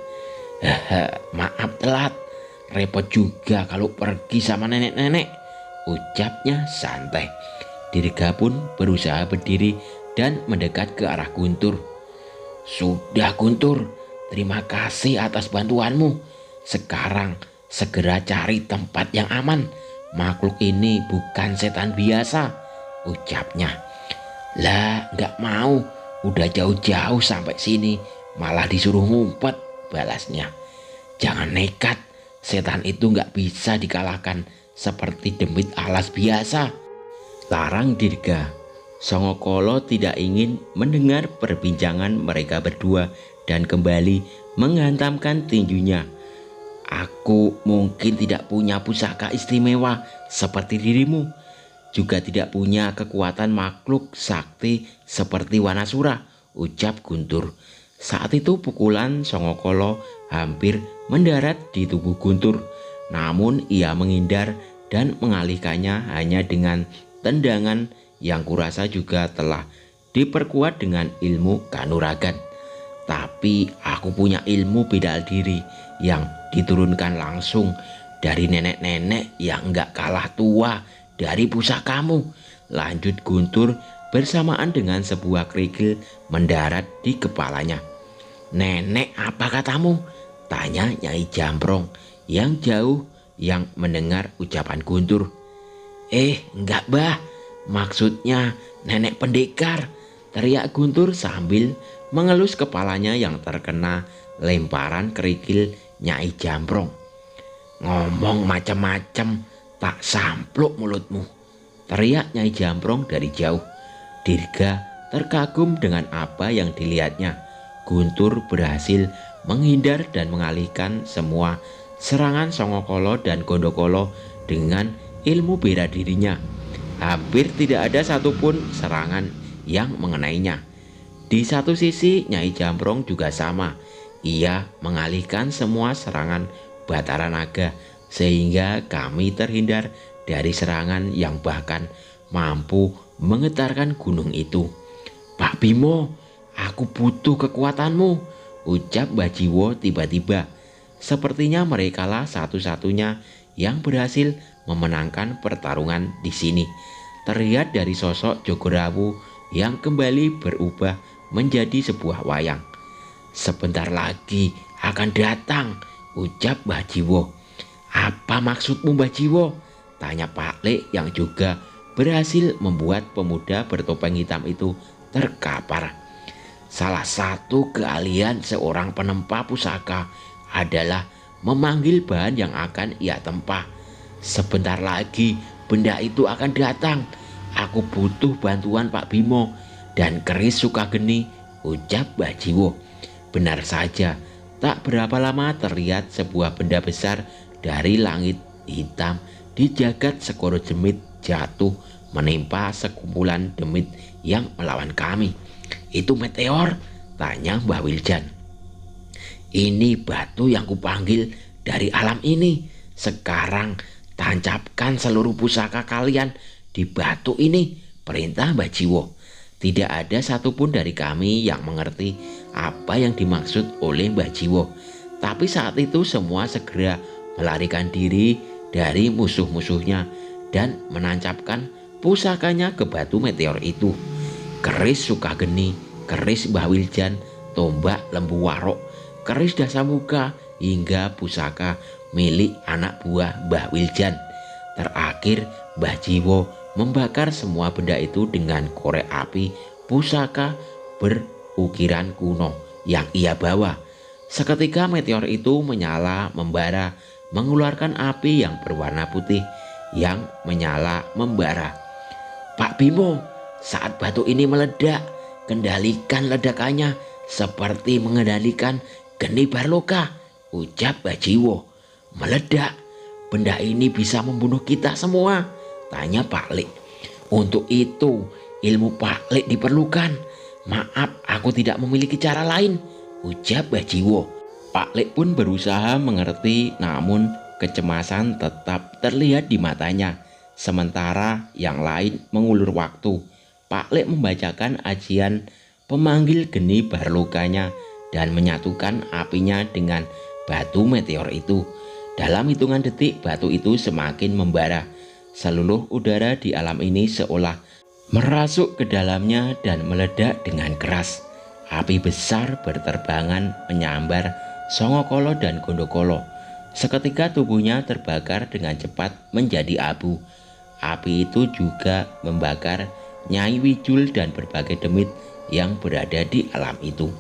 "Maaf telat, repot juga kalau pergi sama nenek-nenek," ucapnya santai. Dirga pun berusaha berdiri dan mendekat ke arah Guntur. "Sudah Guntur, terima kasih atas bantuanmu. Sekarang segera cari tempat yang aman. Makhluk ini bukan setan biasa," ucapnya. "Lah, gak mau, udah jauh-jauh sampai sini malah disuruh ngumpet," balasnya. "Jangan nekat, setan itu gak bisa dikalahkan seperti demit alas biasa," larang Dirga. Songokolo tidak ingin mendengar perbincangan mereka berdua dan kembali menghantamkan tinjunya. "Aku mungkin tidak punya pusaka istimewa seperti dirimu, juga tidak punya kekuatan makhluk sakti seperti Wanasura," ucap Guntur. Saat itu pukulan Songokolo hampir mendarat di tubuh Guntur. Namun ia menghindar dan mengalihkannya hanya dengan tendangan yang kurasa juga telah diperkuat dengan ilmu kanuragan. Tapi aku punya ilmu bela diri yang diturunkan langsung dari nenek-nenek yang enggak kalah tua dari pusakamu, lanjut Guntur bersamaan dengan sebuah kerikil mendarat di kepalanya. Nenek apa katamu? Tanya Nyai Jamprong yang jauh yang mendengar ucapan Guntur. Enggak bah, maksudnya nenek pendekar, teriak Guntur sambil mengelus kepalanya yang terkena lemparan kerikil Nyai Jamprong. Ngomong macam-macam, tak sampluk mulutmu, teriak Nyai Jamprong dari jauh. Dirga terkagum dengan apa yang dilihatnya. Guntur berhasil menghindar dan mengalihkan semua serangan Songokolo dan Gondokolo dengan ilmu bela dirinya. Hampir tidak ada satupun serangan yang mengenainya. Di satu sisi Nyai Jamprong juga sama. Ia mengalihkan semua serangan Batara Naga sehingga kami terhindar dari serangan yang bahkan mampu menggetarkan gunung itu. Pak Bimo, aku butuh kekuatanmu, ucap Bajiwo tiba-tiba. Sepertinya merekalah satu-satunya yang berhasil memenangkan pertarungan di sini. Terlihat dari sosok Jogorawu yang kembali berubah menjadi sebuah wayang. Sebentar lagi akan datang, ucap Bajiwo. Apa maksudmu Bajiwo? Tanya Pak Lek yang juga berhasil membuat pemuda bertopeng hitam itu terkapar. Salah satu keahlian seorang penempa pusaka adalah memanggil bahan yang akan ia tempa. Sebentar lagi benda itu akan datang. Aku butuh bantuan Pak Bimo dan keris Sukageni, ucap Bajiwo. Benar saja, tak berapa lama terlihat sebuah benda besar dari langit hitam di jagat Segoro Jemit jatuh menimpa sekumpulan demit yang melawan kami. Itu meteor? Tanya Mbah Wiljan. Ini batu yang kupanggil dari alam ini. Sekarang tancapkan seluruh pusaka kalian di batu ini, perintah Bajiwo. Tidak ada satupun dari kami yang mengerti apa yang dimaksud oleh Bajiwo. Tapi saat itu semua segera melarikan diri dari musuh-musuhnya dan menancapkan pusakanya ke batu meteor itu. Keris Sukageni, keris Mbah Wiljan, tombak Lembu Warok, keris Dasamuka, hingga pusaka milik anak buah Mbah Wiljan. Terakhir Mbah Jiwo membakar semua benda itu dengan korek api pusaka berukiran kuno yang ia bawa. Seketika meteor itu menyala membara, mengeluarkan api yang berwarna putih yang menyala membara. Pak Bimo, saat batu ini meledak, kendalikan ledakannya seperti mengendalikan geni Barloka, ucap Bajiwo. Meledak? Benda ini bisa membunuh kita semua, tanya Pak Lek. Untuk itu ilmu Pak Lek diperlukan. Maaf, aku tidak memiliki cara lain, ucap Bajiwo. Pak Lek pun berusaha mengerti, namun kecemasan tetap terlihat di matanya. Sementara yang lain mengulur waktu. Pak Lek membacakan ajian pemanggil geni Barlokanya dan menyatukan apinya dengan batu meteor itu. Dalam hitungan detik batu itu semakin membara. Seluruh udara di alam ini seolah merasuk ke dalamnya dan meledak dengan keras. Api besar berterbangan menyambar Songokolo dan Gondokolo. Seketika tubuhnya terbakar dengan cepat menjadi abu. Api itu juga membakar Nyai Wijul dan berbagai demit yang berada di alam itu.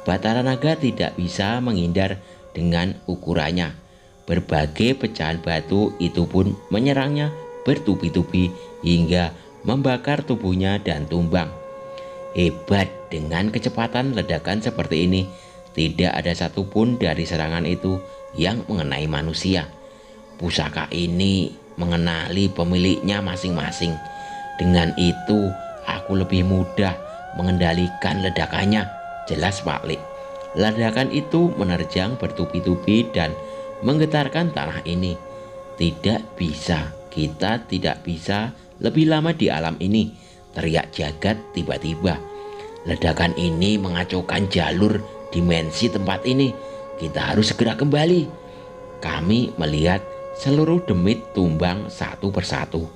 Batara Naga tidak bisa menghindar dengan ukurannya. Berbagai pecahan batu itu pun menyerangnya bertubi-tubi hingga membakar tubuhnya dan tumbang. Hebat, dengan kecepatan ledakan seperti ini, tidak ada satupun dari serangan itu yang mengenai manusia. Pusaka ini mengenali pemiliknya masing-masing. Dengan itu, aku lebih mudah mengendalikan ledakannya. Jelas Pak Lek. Ledakan itu menerjang bertubi-tubi dan menggetarkan tanah ini. Tidak bisa, kita tidak bisa lebih lama di alam ini, teriak Jagat tiba-tiba. Ledakan ini mengacaukan jalur dimensi tempat ini. Kita harus segera kembali. Kami melihat seluruh demit tumbang satu persatu.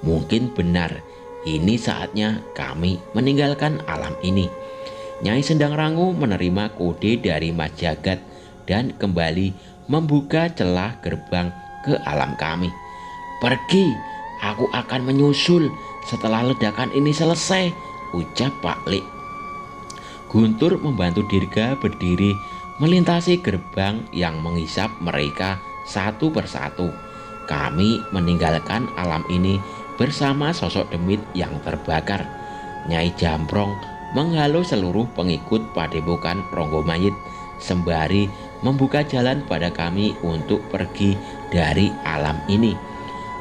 Mungkin benar, ini saatnya kami meninggalkan alam ini. Nyai Sendang Rangu menerima kode dari Mas Jagat dan kembali membuka celah gerbang ke alam kami. Pergi, aku akan menyusul setelah ledakan ini selesai, ucap Pak Lek. Guntur membantu Dirga berdiri melintasi gerbang yang menghisap mereka satu persatu. Kami meninggalkan alam ini bersama sosok demit yang terbakar. Nyai Jamprong menghalau seluruh pengikut padepokan Ronggomayit sembari membuka jalan pada kami untuk pergi dari alam ini.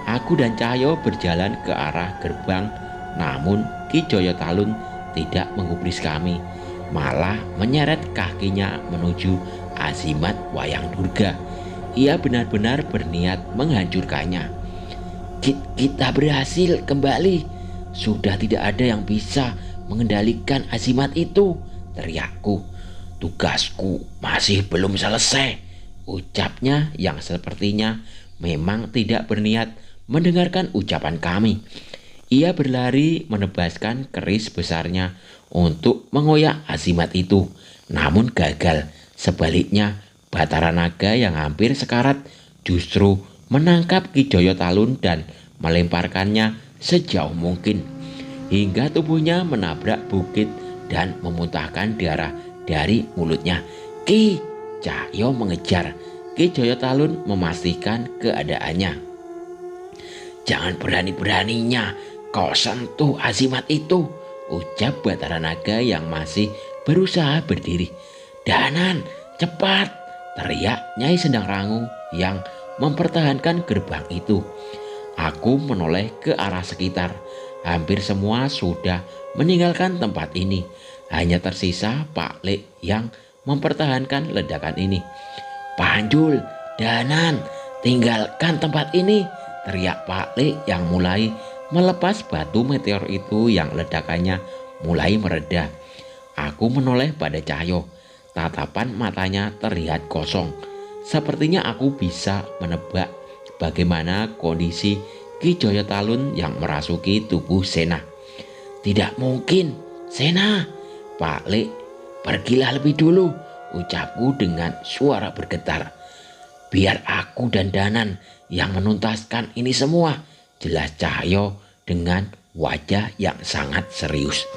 Aku dan Cahyo berjalan ke arah gerbang, namun Ki Joyo Talun tidak menggubris kami, malah menyeret kakinya menuju azimat Wayang Durga. Ia benar-benar berniat menghancurkannya. Kita berhasil kembali. Sudah tidak ada yang bisa mengendalikan azimat itu, teriakku. Tugasku masih belum selesai, ucapnya yang sepertinya memang tidak berniat mendengarkan ucapan kami. Ia berlari menebaskan keris besarnya untuk mengoyak azimat itu, namun gagal. Sebaliknya, Batara Naga yang hampir sekarat justru menangkap Ki Joyo Talun dan melemparkannya sejauh mungkin, hingga tubuhnya menabrak bukit dan memuntahkan darah dari mulutnya. Ki, Cahyo mengejar. Ki Joyo Talun memastikan keadaannya. Jangan berani-beraninya kau sentuh azimat itu, ucap Batara Naga yang masih berusaha berdiri. Danan, cepat, teriak Nyai Sendang Rangu yang mempertahankan gerbang itu. Aku menoleh ke arah sekitar. Hampir semua sudah meninggalkan tempat ini. Hanya tersisa Pak Lek yang mempertahankan ledakan ini. Panjul, Danan, tinggalkan tempat ini, teriak Pak Lek yang mulai melepas batu meteor itu yang ledakannya mulai mereda. Aku menoleh pada Cahyo. Tatapan matanya terlihat kosong. Sepertinya aku bisa menebak bagaimana kondisi Ki Joyo Talun yang merasuki tubuh Sena. Tidak mungkin, Sena. Pak Lek, pergilah lebih dulu, ucapku dengan suara bergetar. Biar aku dan Danan yang menuntaskan ini semua, jelas Cahyo dengan wajah yang sangat serius.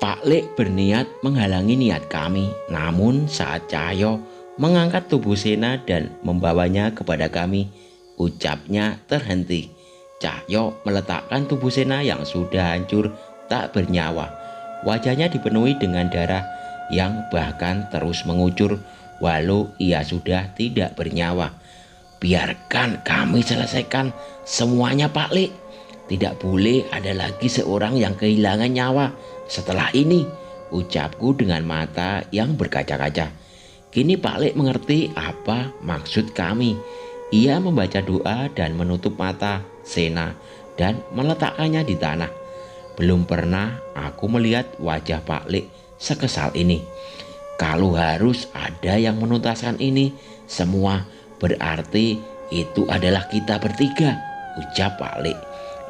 Pak Lek berniat menghalangi niat kami, namun saat Cahyo mengangkat tubuh Sena dan membawanya kepada kami, ucapnya terhenti. Cahyo meletakkan tubuh Sena yang sudah hancur tak bernyawa. Wajahnya dipenuhi dengan darah yang bahkan terus mengucur walau ia sudah tidak bernyawa. Biarkan kami selesaikan semuanya Pak Lek. Tidak boleh ada lagi seorang yang kehilangan nyawa setelah ini, ucapku dengan mata yang berkaca-kaca. Kini Pak Lek mengerti apa maksud kami. Ia membaca doa dan menutup mata Sena dan meletakkannya di tanah. Belum pernah aku melihat wajah Pak Lek sekesal ini. Kalau harus ada yang menuntaskan ini semua, berarti itu adalah kita bertiga, ucap Pak Lek.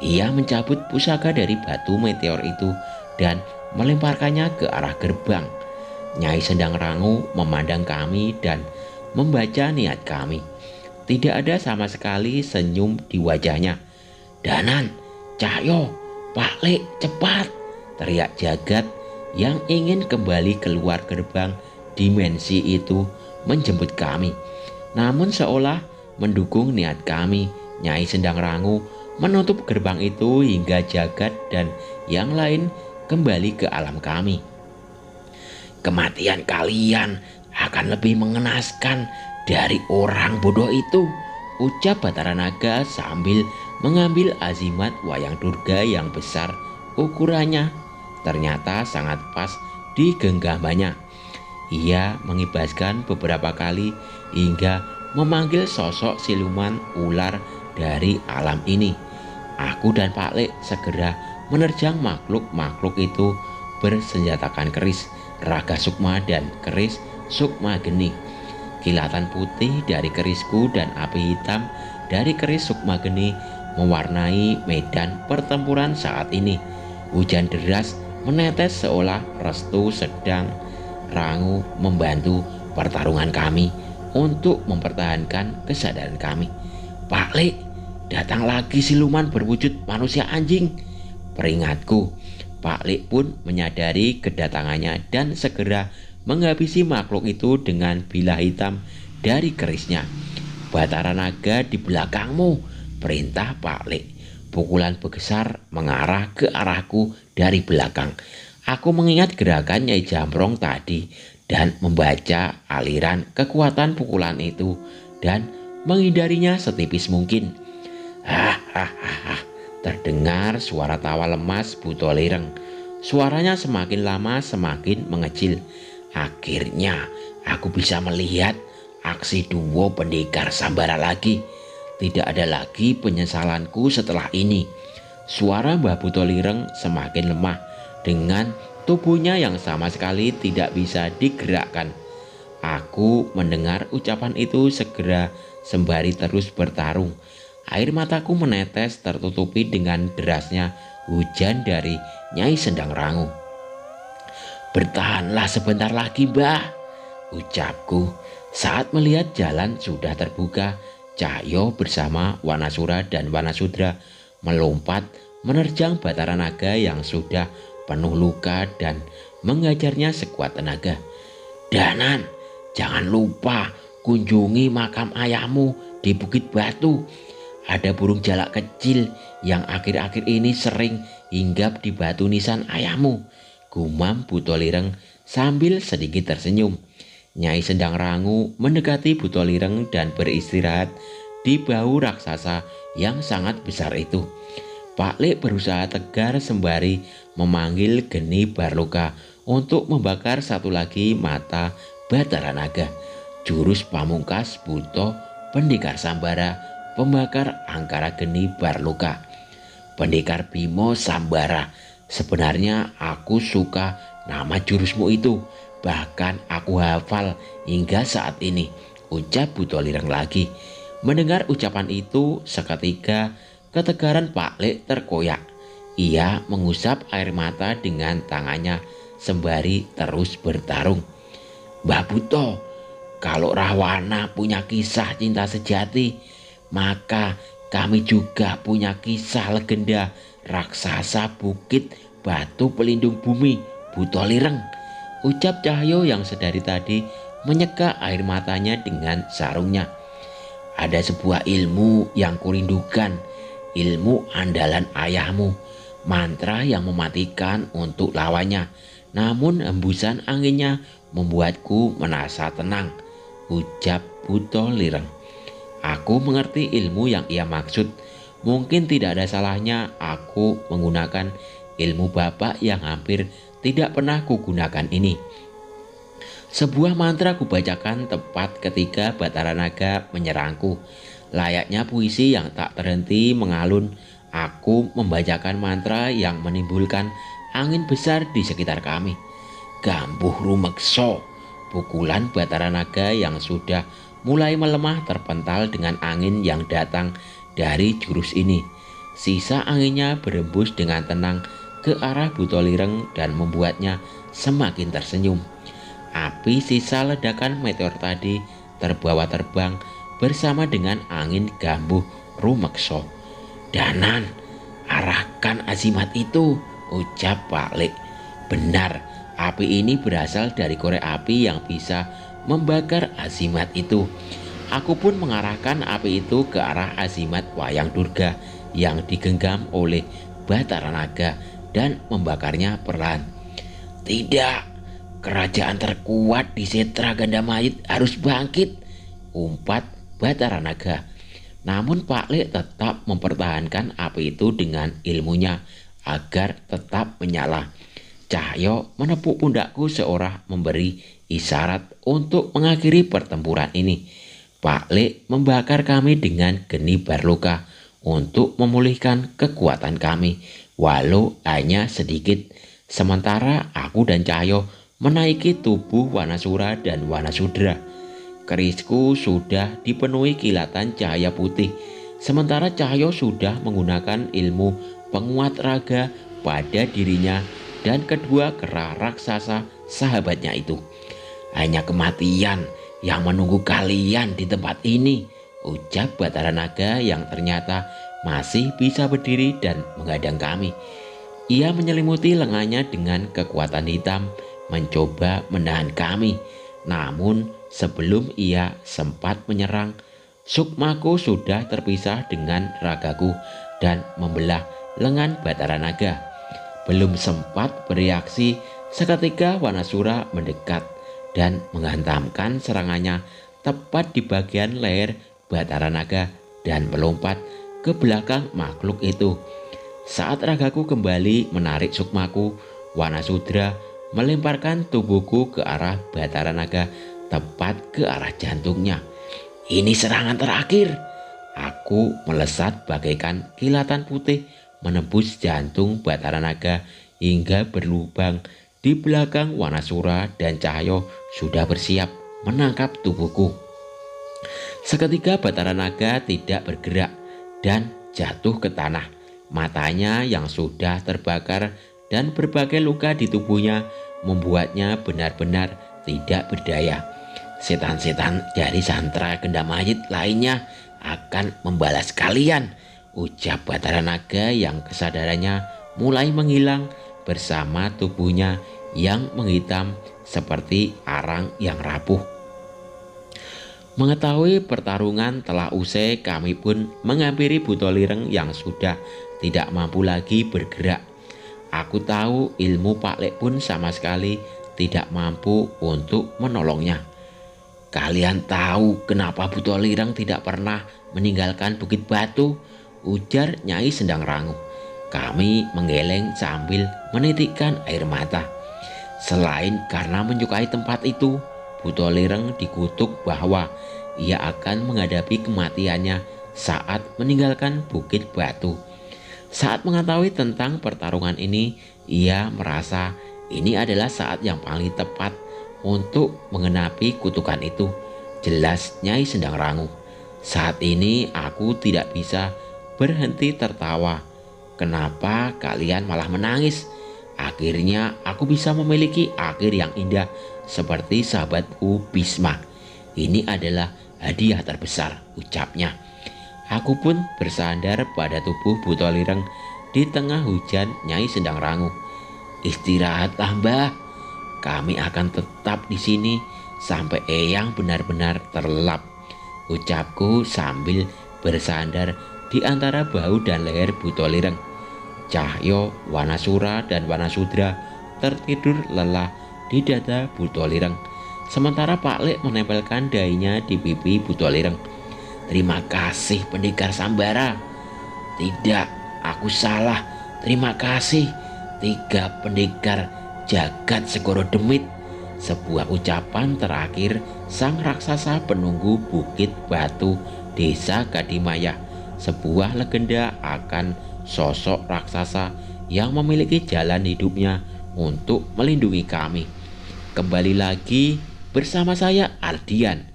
Ia mencabut pusaka dari batu meteor itu dan melemparkannya ke arah gerbang. Nyai Sendang Rangu memandang kami dan membaca niat kami. Tidak ada sama sekali senyum di wajahnya. Danan, Cahyo, Pak Lek, cepat, teriak Jagat yang ingin kembali keluar gerbang dimensi itu menjemput kami. Namun seolah mendukung niat kami, Nyai Sendang Rangu menutup gerbang itu hingga Jagat dan yang lain kembali ke alam kami. Kematian kalian akan lebih mengenaskan dari orang bodoh itu, ucap Batara Naga sambil mengambil azimat Wayang Durga yang besar ukurannya. ternyata sangat pas di genggamannya. Ia mengibaskan beberapa kali hingga memanggil sosok siluman ular dari alam ini. Aku dan Pak Lek segera menerjang makhluk-makhluk itu bersenjatakan keris Raga Sukma dan keris Sukma Geni. Kilatan putih dari kerisku dan api hitam dari keris Sukma Geni mewarnai medan pertempuran saat ini. Hujan deras menetes seolah restu sedang rangu membantu pertarungan kami untuk mempertahankan kesadaran kami. Pak Lek, datang lagi siluman berwujud manusia anjing, peringatku. Pak Lek pun menyadari kedatangannya dan segera menghabisi makhluk itu dengan bilah hitam dari kerisnya. Batara naga di belakangmu, perintah Pak Lek. Pukulan bergeser mengarah ke arahku dari belakang. Aku mengingat gerakan Nyai Jamrong tadi dan membaca aliran kekuatan pukulan itu dan menghindarinya setipis mungkin. Hahaha, terdengar suara tawa lemas Buto Lireng. Suaranya semakin lama semakin mengecil. Akhirnya aku bisa melihat aksi duo pendekar Sambara lagi. Tidak ada lagi penyesalanku setelah ini. Suara Mbah Buto Lireng semakin lemah dengan tubuhnya yang sama sekali tidak bisa digerakkan. Aku mendengar ucapan itu segera sembari terus bertarung. Air mataku menetes tertutupi dengan derasnya hujan dari Nyai Sendang Rangu. Bertahanlah sebentar lagi, Mbah, ucapku saat melihat jalan sudah terbuka. Cahyo bersama Wanasura dan Wanasudra melompat menerjang Batara Naga yang sudah penuh luka dan mengajarnya sekuat tenaga. Danan, jangan lupa kunjungi makam ayahmu di Bukit Batu. Ada burung jalak kecil yang akhir-akhir ini sering hinggap di batu nisan ayahmu, gumam Buto Lireng sambil sedikit tersenyum. Nyai Sendang Rangu mendekati Buto Lireng dan beristirahat di bahu raksasa yang sangat besar itu. Pak Lek berusaha tegar sembari memanggil Geni Barloka untuk membakar satu lagi mata Batara Naga. Jurus pamungkas Buto Pendekar Sambara pembakar angkara Geni Barloka. Pendekar Bimo Sambara, sebenarnya aku suka nama jurusmu itu. Bahkan aku hafal hingga saat ini, ucap Buto Lireng lagi. Mendengar ucapan itu, seketika ketegaran Pak Lek terkoyak. Ia mengusap air mata dengan tangannya sembari terus bertarung. Mbah Buto, kalau Rahwana punya kisah cinta sejati, maka kami juga punya kisah legenda raksasa Bukit Batu Pelindung Bumi, Buto Lireng, ucap Cahyo yang sedari tadi menyeka air matanya dengan sarungnya. Ada sebuah ilmu yang kurindukan, ilmu andalan ayahmu, mantra yang mematikan untuk lawannya, namun hembusan anginnya membuatku merasa tenang, ucap Buto Lireng. Aku mengerti ilmu yang ia maksud. Mungkin tidak ada salahnya aku menggunakan ilmu bapak yang hampir tidak pernah kugunakan ini. Sebuah mantra kubacakan tepat ketika Batara Naga menyerangku. Layaknya puisi yang tak terhenti mengalun, aku membacakan mantra yang menimbulkan angin besar di sekitar kami. Gambuh rumekso, pukulan Batara Naga yang sudah mulai melemah terpental dengan angin yang datang dari jurus ini. Sisa anginnya berembus dengan tenang ke arah Buto Lireng dan membuatnya semakin tersenyum. Api sisa ledakan meteor tadi terbawa terbang bersama dengan angin gambuh rumekso. Danan, arahkan azimat itu, ucap Pak Lek. Benar, api ini berasal dari korek api yang bisa membakar azimat itu. Aku pun mengarahkan api itu ke arah azimat Wayang Durga yang digenggam oleh Batara Naga dan membakarnya perlahan. Tidak, kerajaan terkuat di Setra Gandamait harus bangkit, umpat Batara Naga. Namun Pak Lek tetap mempertahankan api itu dengan ilmunya agar tetap menyala. Cahyo menepuk pundakku seolah memberi isyarat untuk mengakhiri pertempuran ini. Pak Lek membakar kami dengan geni barloka untuk memulihkan kekuatan kami, walau hanya sedikit. Sementara aku dan Cahyo menaiki tubuh Wanasura dan Wanasudra. Kerisku sudah dipenuhi kilatan cahaya putih, sementara Cahyo sudah menggunakan ilmu penguat raga pada dirinya dan kedua kera raksasa sahabatnya itu. Hanya kematian yang menunggu kalian di tempat ini, ucap Batara Naga yang ternyata masih bisa berdiri dan menghadang kami. Ia menyelimuti lengannya dengan kekuatan hitam, mencoba menahan kami. Namun sebelum ia sempat menyerang, sukmaku sudah terpisah dengan ragaku dan membelah lengan Batara Naga. Belum sempat bereaksi, seketika Wanasura mendekat dan menghantamkan serangannya tepat di bagian leher Batara Naga dan melompat ke belakang makhluk itu. Saat ragaku kembali menarik sukmaku, Wanasudra melemparkan tubuhku ke arah Batara Naga, tepat ke arah jantungnya. Ini serangan terakhir. Aku melesat bagaikan kilatan putih menembus jantung Batara Naga hingga berlubang di belakang Wanasura dan Cahyo sudah bersiap menangkap tubuhku. Seketika Batara Naga tidak bergerak dan jatuh ke tanah. Matanya yang sudah terbakar dan berbagai luka di tubuhnya membuatnya benar-benar tidak berdaya. Setan-setan dari Santra Gendamayit lainnya akan membalas kalian, ucap Batara Naga yang kesadarannya mulai menghilang bersama tubuhnya yang menghitam seperti arang yang rapuh. Mengetahui pertarungan telah usai, kami pun menghampiri Butolireng yang sudah tidak mampu lagi bergerak. Aku tahu ilmu Pak Lek pun sama sekali tidak mampu untuk menolongnya. Kalian tahu kenapa Butolireng tidak pernah meninggalkan Bukit Batu, ujar Nyai Sendang Rangu. Kami menggeleng sambil menitikkan air mata. Selain karena menyukai tempat itu, Butolireng dikutuk bahwa ia akan menghadapi kematiannya saat meninggalkan Bukit Batu. Saat mengetahui tentang pertarungan ini, ia merasa ini adalah saat yang paling tepat untuk mengenapi kutukan itu. Jelas Nyai Sendang Rangu. Saat ini aku tidak bisa berhenti tertawa. Kenapa kalian malah menangis? Akhirnya aku bisa memiliki akhir yang indah seperti sahabatku Bisma. Ini adalah hadiah terbesar, ucapnya. Aku pun bersandar pada tubuh Butolireng di tengah hujan Nyai Sendang Rangu. Istirahatlah, Mbah. Kami akan tetap di sini sampai Eyang benar-benar terlelap, ucapku sambil bersandar di antara bahu dan leher Butolireng. Cahyo, Wanasura, dan Wanasudra tertidur lelah di dada Butolireng, sementara Pak Lek menempelkan dahinya di pipi Butolireng. Terima kasih Pendekar Sambara. Tidak, aku salah. Terima kasih 3 pendekar jagat Segoro Demit. Sebuah ucapan terakhir sang raksasa penunggu Bukit Batu Desa Kadimaya, sebuah legenda akan sosok raksasa yang memiliki jalan hidupnya untuk melindungi kami. Kembali lagi bersama saya Ardian,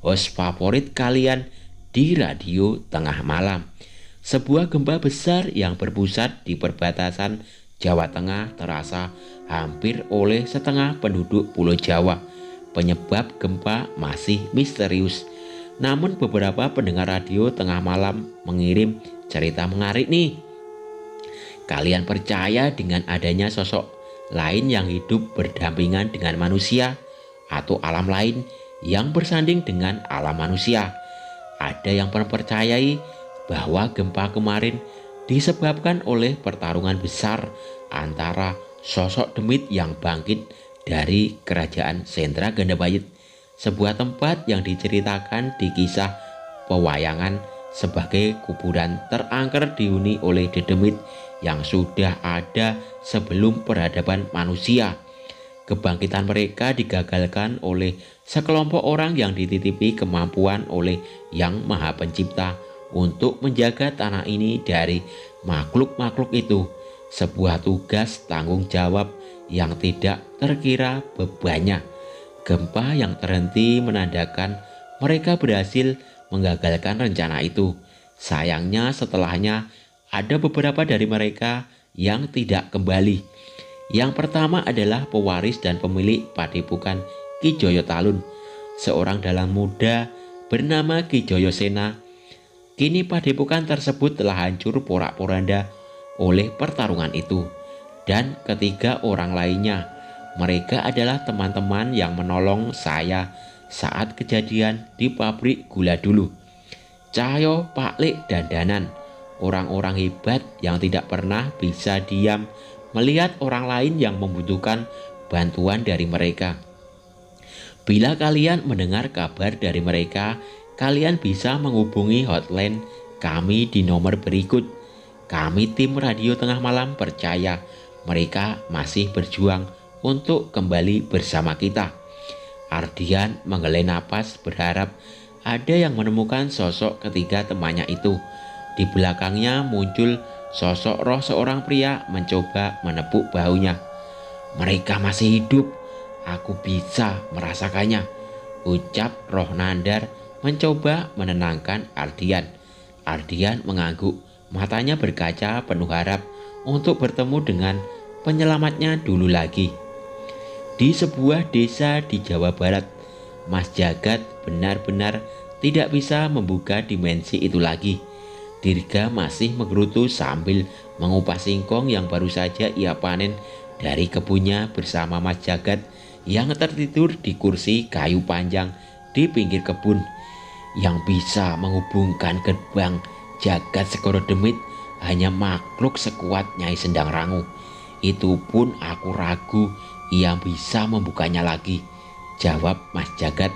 host favorit kalian di Radio Tengah Malam. Sebuah gempa besar yang berpusat di perbatasan Jawa Tengah terasa hampir oleh setengah penduduk Pulau Jawa. Penyebab gempa masih misterius. Namun beberapa pendengar Radio Tengah Malam mengirim cerita menarik nih. Kalian percaya dengan adanya sosok lain yang hidup berdampingan dengan manusia atau alam lain yang bersanding dengan alam manusia? Ada yang mempercayai bahwa gempa kemarin disebabkan oleh pertarungan besar antara sosok demit yang bangkit dari kerajaan Sentra Gendamayit, sebuah tempat yang diceritakan di kisah pewayangan sebagai kuburan terangker dihuni oleh dedemit yang sudah ada sebelum peradaban manusia. Kebangkitan mereka digagalkan oleh sekelompok orang yang dititipi kemampuan oleh Yang Maha Pencipta untuk menjaga tanah ini dari makhluk-makhluk itu. Sebuah tugas tanggung jawab yang tidak terkira bebannya. Gempa yang terhenti menandakan mereka berhasil menggagalkan rencana itu. Sayangnya setelahnya ada beberapa dari mereka yang tidak kembali. Yang pertama adalah pewaris dan pemilik padepokan Ki Joyo Talun, seorang dalang muda bernama Ki Joyo Sena. Kini padepokan tersebut telah hancur porak-poranda oleh pertarungan itu. Dan ketiga orang lainnya, mereka adalah teman-teman yang menolong saya saat kejadian di pabrik gula dulu. Cahyo, Paklik, dan Danan, orang-orang hebat yang tidak pernah bisa diam melihat orang lain yang membutuhkan bantuan dari mereka. Bila kalian mendengar kabar dari mereka, kalian bisa menghubungi hotline kami di nomor berikut. Kami tim Radio Tengah Malam percaya mereka masih berjuang untuk kembali bersama kita. Ardian menghela napas berharap ada yang menemukan sosok ketiga temannya itu. Di belakangnya muncul sosok roh seorang pria mencoba menepuk bahunya. Mereka masih hidup, aku bisa merasakannya, ucap roh Nandar mencoba menenangkan Ardian. Ardian mengangguk, matanya berkaca penuh harap untuk bertemu dengan penyelamatnya dulu lagi. Di sebuah desa di Jawa Barat, Mas Jagat benar-benar tidak bisa membuka dimensi itu lagi. Dirga masih menggerutu sambil mengupas singkong yang baru saja ia panen dari kebunnya bersama Mas Jagat yang tertidur di kursi kayu panjang di pinggir kebun. Yang bisa menghubungkan gerbang Jagat Segoro Demit hanya makhluk sekuat Nyai Sendang Rangu. Itu pun aku ragu ia bisa membukanya lagi, jawab Mas Jagat.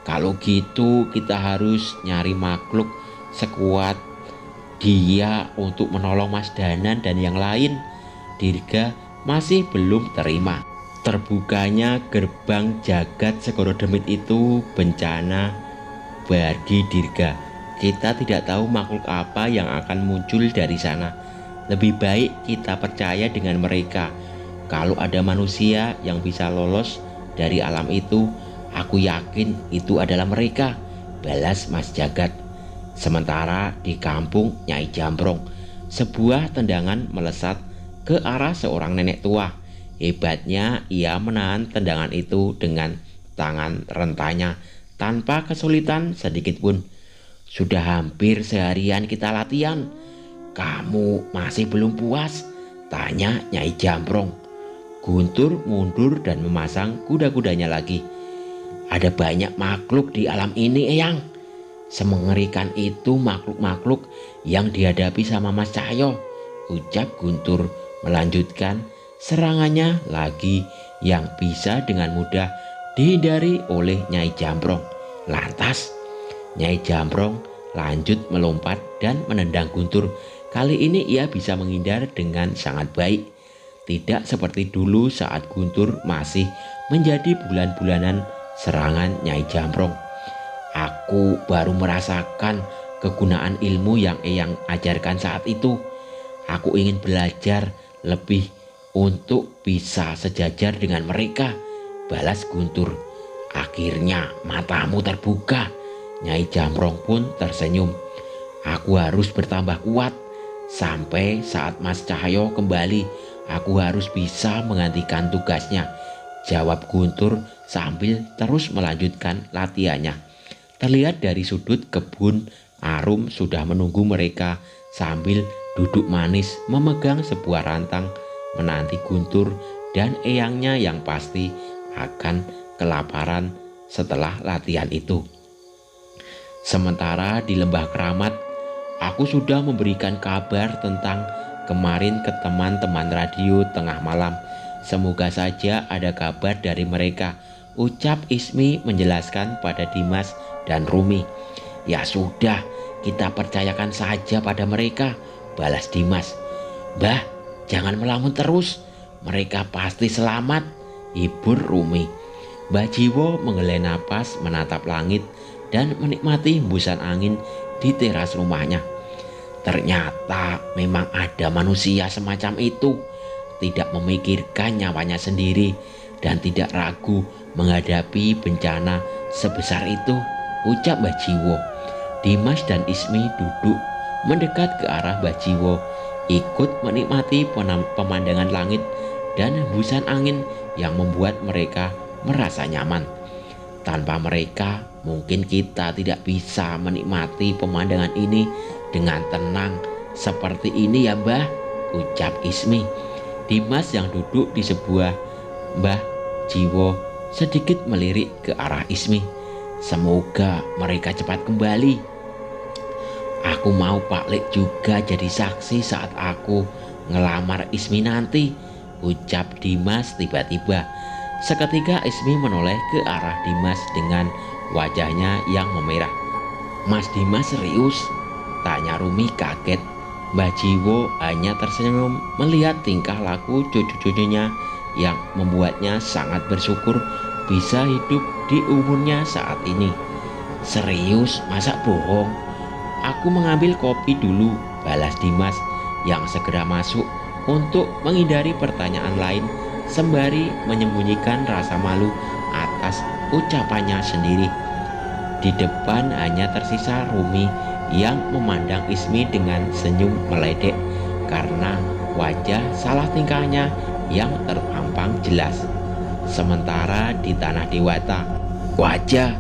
Kalau gitu kita harus nyari makhluk sekuat dia untuk menolong Mas Danan dan yang lain. Dirga masih belum terima. Terbukanya gerbang Jagat Segoro Demit itu bencana bagi Dirga. Kita tidak tahu makhluk apa yang akan muncul dari sana. Lebih baik kita percaya dengan mereka. Kalau ada manusia yang bisa lolos dari alam itu, aku yakin itu adalah mereka, balas Mas Jagat. Sementara di kampung Nyai Jambrong, sebuah tendangan melesat ke arah seorang nenek tua. Hebatnya ia menahan tendangan itu dengan tangan rentanya tanpa kesulitan sedikit pun. Sudah hampir seharian kita latihan. Kamu masih belum puas? Tanya Nyai Jambrong. Guntur mundur dan memasang kuda-kudanya lagi. Ada banyak makhluk di alam ini, Eyang. Semengerikan itu makhluk-makhluk yang dihadapi sama Mas Cahyo, ucap Guntur melanjutkan serangannya lagi yang bisa dengan mudah dihindari oleh Nyai Jambrong. Lantas Nyai Jambrong lanjut melompat dan menendang Guntur. Kali ini ia bisa menghindar dengan sangat baik. Tidak seperti dulu saat Guntur masih menjadi bulan-bulanan serangan Nyai Jambrong. Aku baru merasakan kegunaan ilmu yang Eyang ajarkan saat itu. Aku ingin belajar lebih untuk bisa sejajar dengan mereka, balas Guntur. Akhirnya matamu terbuka. Nyai Jambrong pun tersenyum. Aku harus bertambah kuat. Sampai saat Mas Cahyo kembali, aku harus bisa menggantikan tugasnya, jawab Guntur sambil terus melanjutkan latihannya. Terlihat dari sudut kebun, Arum sudah menunggu mereka sambil duduk manis memegang sebuah rantang menanti Guntur dan eyangnya yang pasti akan kelaparan setelah latihan itu. Sementara di Lembah Keramat, aku sudah memberikan kabar tentang kemarin ke teman-teman Radio Tengah Malam. Semoga saja ada kabar dari mereka, ucap Ismi menjelaskan pada Dimas dan Rumi. Ya sudah, kita percayakan saja pada mereka, balas Dimas. Mbah, jangan melamun terus, mereka pasti selamat, hibur Rumi. Mbah Jiwo menghela napas, menatap langit dan menikmati hembusan angin di teras rumahnya. Ternyata memang ada manusia semacam itu, tidak memikirkan nyawanya sendiri dan tidak ragu menghadapi bencana sebesar itu, ucap Mbah Jiwo. Dimas dan Ismi duduk mendekat ke arah Mbah Jiwo, ikut menikmati pemandangan langit dan hembusan angin yang membuat mereka merasa nyaman. Tanpa mereka, mungkin kita tidak bisa menikmati pemandangan ini dengan tenang seperti ini ya Mbah, ucap Ismi. Dimas yang duduk di sebuah Mbah Jiwo sedikit melirik ke arah Ismi. Semoga mereka cepat kembali. Aku mau Pak Lek juga jadi saksi saat aku ngelamar Ismi nanti, ucap Dimas tiba-tiba. Seketika Ismi menoleh ke arah Dimas dengan wajahnya yang memerah. Mas Dimas serius? Tanya Rumi kaget. Mbah Jiwo hanya tersenyum melihat tingkah laku cucu-cucunya yang membuatnya sangat bersyukur bisa hidup di umurnya saat ini. Serius, masa bohong? Aku mengambil kopi dulu, balas Dimas yang segera masuk untuk menghindari pertanyaan lain sembari menyembunyikan rasa malu atas ucapannya sendiri. Di depan hanya tersisa Rumi yang memandang Ismi dengan senyum meledek karena wajah salah tingkahnya yang terpampang jelas. Sementara di tanah Dewata, wajah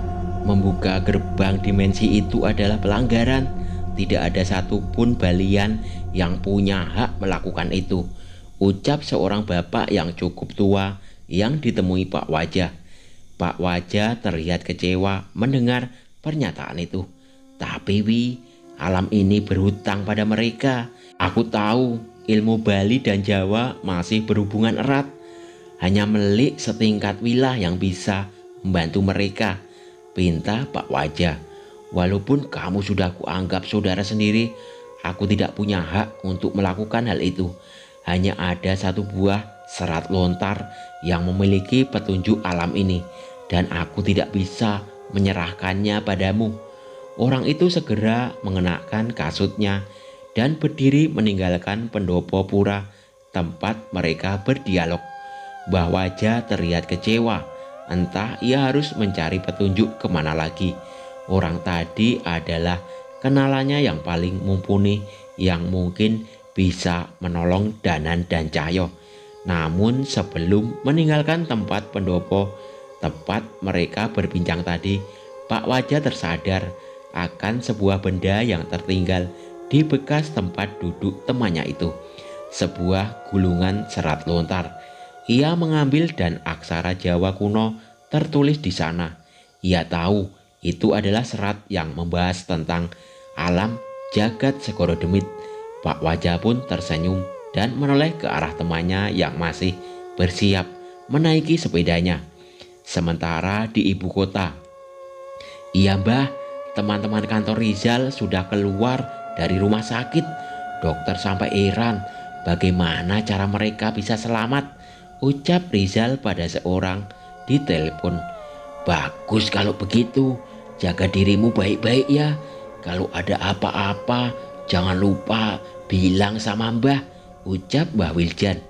membuka gerbang dimensi itu adalah pelanggaran. Tidak ada satupun balian yang punya hak melakukan itu, ucap seorang bapak yang cukup tua yang ditemui Pak Wajah. Pak Wajah terlihat kecewa mendengar pernyataan itu. Tapi Wi, alam ini berhutang pada mereka. Aku tahu ilmu Bali dan Jawa masih berhubungan erat. Hanya Melik setingkat Wilah yang bisa membantu mereka, pinta Pak Wajah. Walaupun kamu sudah kuanggap saudara sendiri, aku tidak punya hak untuk melakukan hal itu. Hanya ada satu buah serat lontar yang memiliki petunjuk alam ini, dan aku tidak bisa menyerahkannya padamu. Orang itu segera mengenakan kasutnya dan berdiri meninggalkan pendopo pura tempat mereka berdialog. Mbah Wajah terlihat kecewa, entah ia harus mencari petunjuk kemana lagi. Orang tadi adalah kenalannya yang paling mumpuni yang mungkin bisa menolong Danan dan Cahyo. Namun sebelum meninggalkan tempat pendopo, tempat mereka berbincang tadi, Pak Wajah tersadar akan sebuah benda yang tertinggal di bekas tempat duduk temannya itu. Sebuah gulungan serat lontar. Ia mengambil dan aksara Jawa kuno tertulis di sana. Ia tahu itu adalah serat yang membahas tentang alam jagat Segoro Demit. Pak Wajah pun tersenyum dan menoleh ke arah temannya yang masih bersiap menaiki sepedanya. Sementara di ibu kota, iya Mbah, teman-teman kantor Rizal sudah keluar dari rumah sakit. Dokter sampai heran bagaimana cara mereka bisa selamat, ucap Rizal pada seorang di telepon. Bagus kalau begitu, jaga dirimu baik-baik ya. Kalau ada apa-apa jangan lupa bilang sama Mbah, ucap Mbah Wiljan.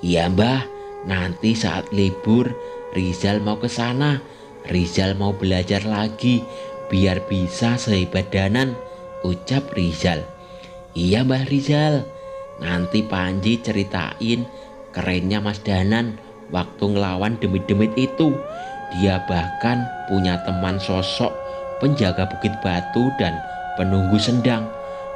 Iya Mbah, nanti saat libur Rizal mau ke sana. Rizal mau belajar lagi biar bisa sehebat Danan, ucap Rizal. Iya Mbah Rizal, nanti Panji ceritain kerennya Mas Danan waktu ngelawan demit-demit itu. Dia bahkan punya teman sosok penjaga Bukit Batu dan penunggu sendang.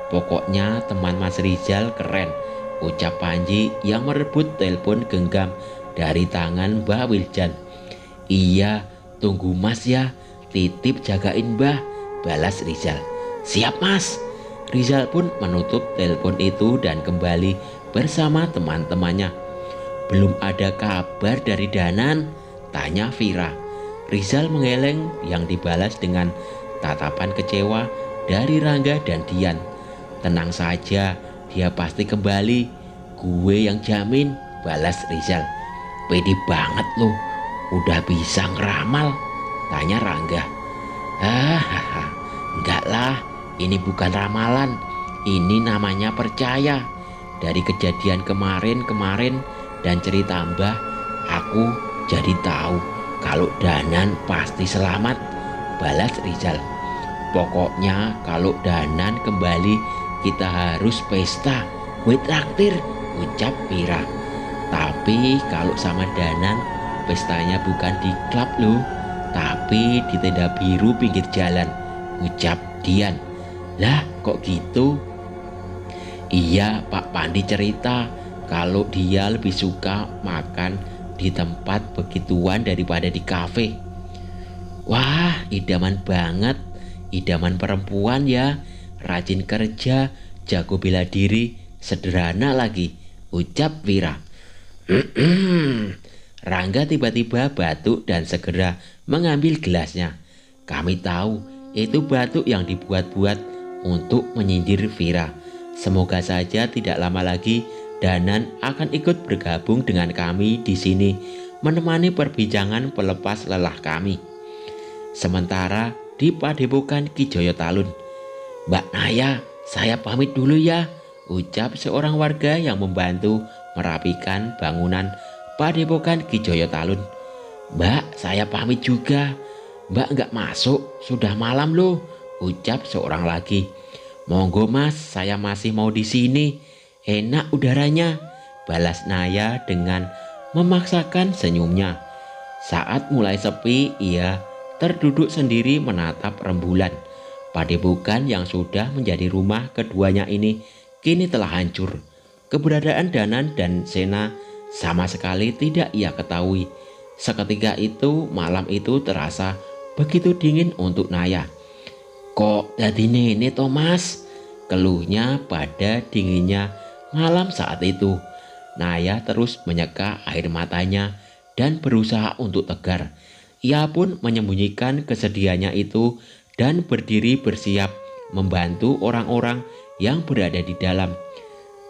Pokoknya teman Mas Rizal keren, ucap Panji yang merebut telepon genggam dari tangan Mbah Wiljan. Iya, tunggu Mas ya, titip jagain Mbah, balas Rizal. Siap Mas. Rizal pun menutup telepon itu dan kembali bersama teman-temannya. Belum ada kabar dari Danan, tanya Vira. Rizal menggeleng yang dibalas dengan tatapan kecewa dari Rangga dan Dian. "Tenang saja, dia pasti kembali. Gue yang jamin," balas Rizal. "Pede banget lo, udah bisa ngeramal?" tanya Rangga. "Hahaha, enggak lah, ini bukan ramalan, ini namanya percaya. Dari kejadian kemarin dan cerita Mbah, aku jadi tahu kalau Danan pasti selamat," balas Rizal. "Pokoknya kalau Danan kembali kita harus pesta, gue traktir," ucap Vira. "Tapi kalau sama Danan, pestanya bukan di klub loh, tapi di tenda biru pinggir jalan," ucap Dian. "Lah kok gitu?" "Iya, Pak Pandi cerita kalau dia lebih suka makan di tempat begituan daripada di kafe." "Wah, idaman banget, idaman perempuan ya, rajin kerja, jago bela diri, sederhana lagi," ucap Vira. Rangga tiba-tiba batuk dan segera mengambil gelasnya. "Kami tahu itu batuk yang dibuat-buat untuk menyindir Vira. Semoga saja tidak lama lagi Danan akan ikut bergabung dengan kami di sini, menemani perbincangan pelepas lelah kami." Sementara di Padepokan Ki Joyo Talun, "Mbak Naya, saya pamit dulu ya," ucap seorang warga yang membantu merapikan bangunan Padepokan Ki Joyo Talun. "Mbak, saya pamit juga. Mbak nggak masuk, sudah malam loh," ucap seorang lagi. "Monggo Mas, saya masih mau di sini. Enak udaranya," balas Naya dengan memaksakan senyumnya. Saat mulai sepi, ia terduduk sendiri menatap rembulan. Padepokan yang sudah menjadi rumah keduanya ini kini telah hancur. Keberadaan Danan dan Sena sama sekali tidak ia ketahui. Seketika itu, malam itu terasa begitu dingin untuk Naya. "Kok jadi nenek Thomas?" keluhnya pada dinginnya malam saat itu. Naya terus menyeka air matanya dan berusaha untuk tegar. Ia pun menyembunyikan kesedihannya itu dan berdiri bersiap membantu orang-orang yang berada di dalam.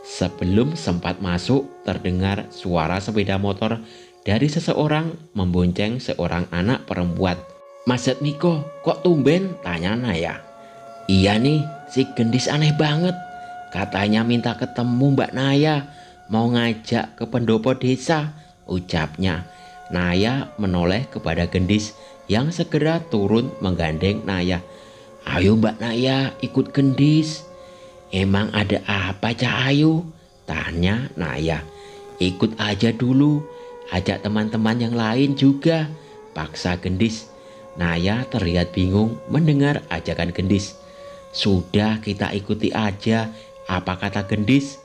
Sebelum sempat masuk, terdengar suara sepeda motor dari seseorang membonceng seorang anak perempuan. "Mas Jatmiko, kok tumben?" tanya Naya. "Iya nih, si gendis aneh banget. Katanya minta ketemu Mbak Naya, mau ngajak ke pendopo desa," ucapnya. Naya menoleh kepada gendis yang segera turun menggandeng Naya. "Ayo Mbak Naya, ikut gendis." "Emang ada apa Cak Ayu?" tanya Naya. "Ikut aja dulu, ajak teman-teman yang lain juga," paksa gendis. Naya terlihat bingung mendengar ajakan gendis. "Sudah, kita ikuti aja apa kata gendis.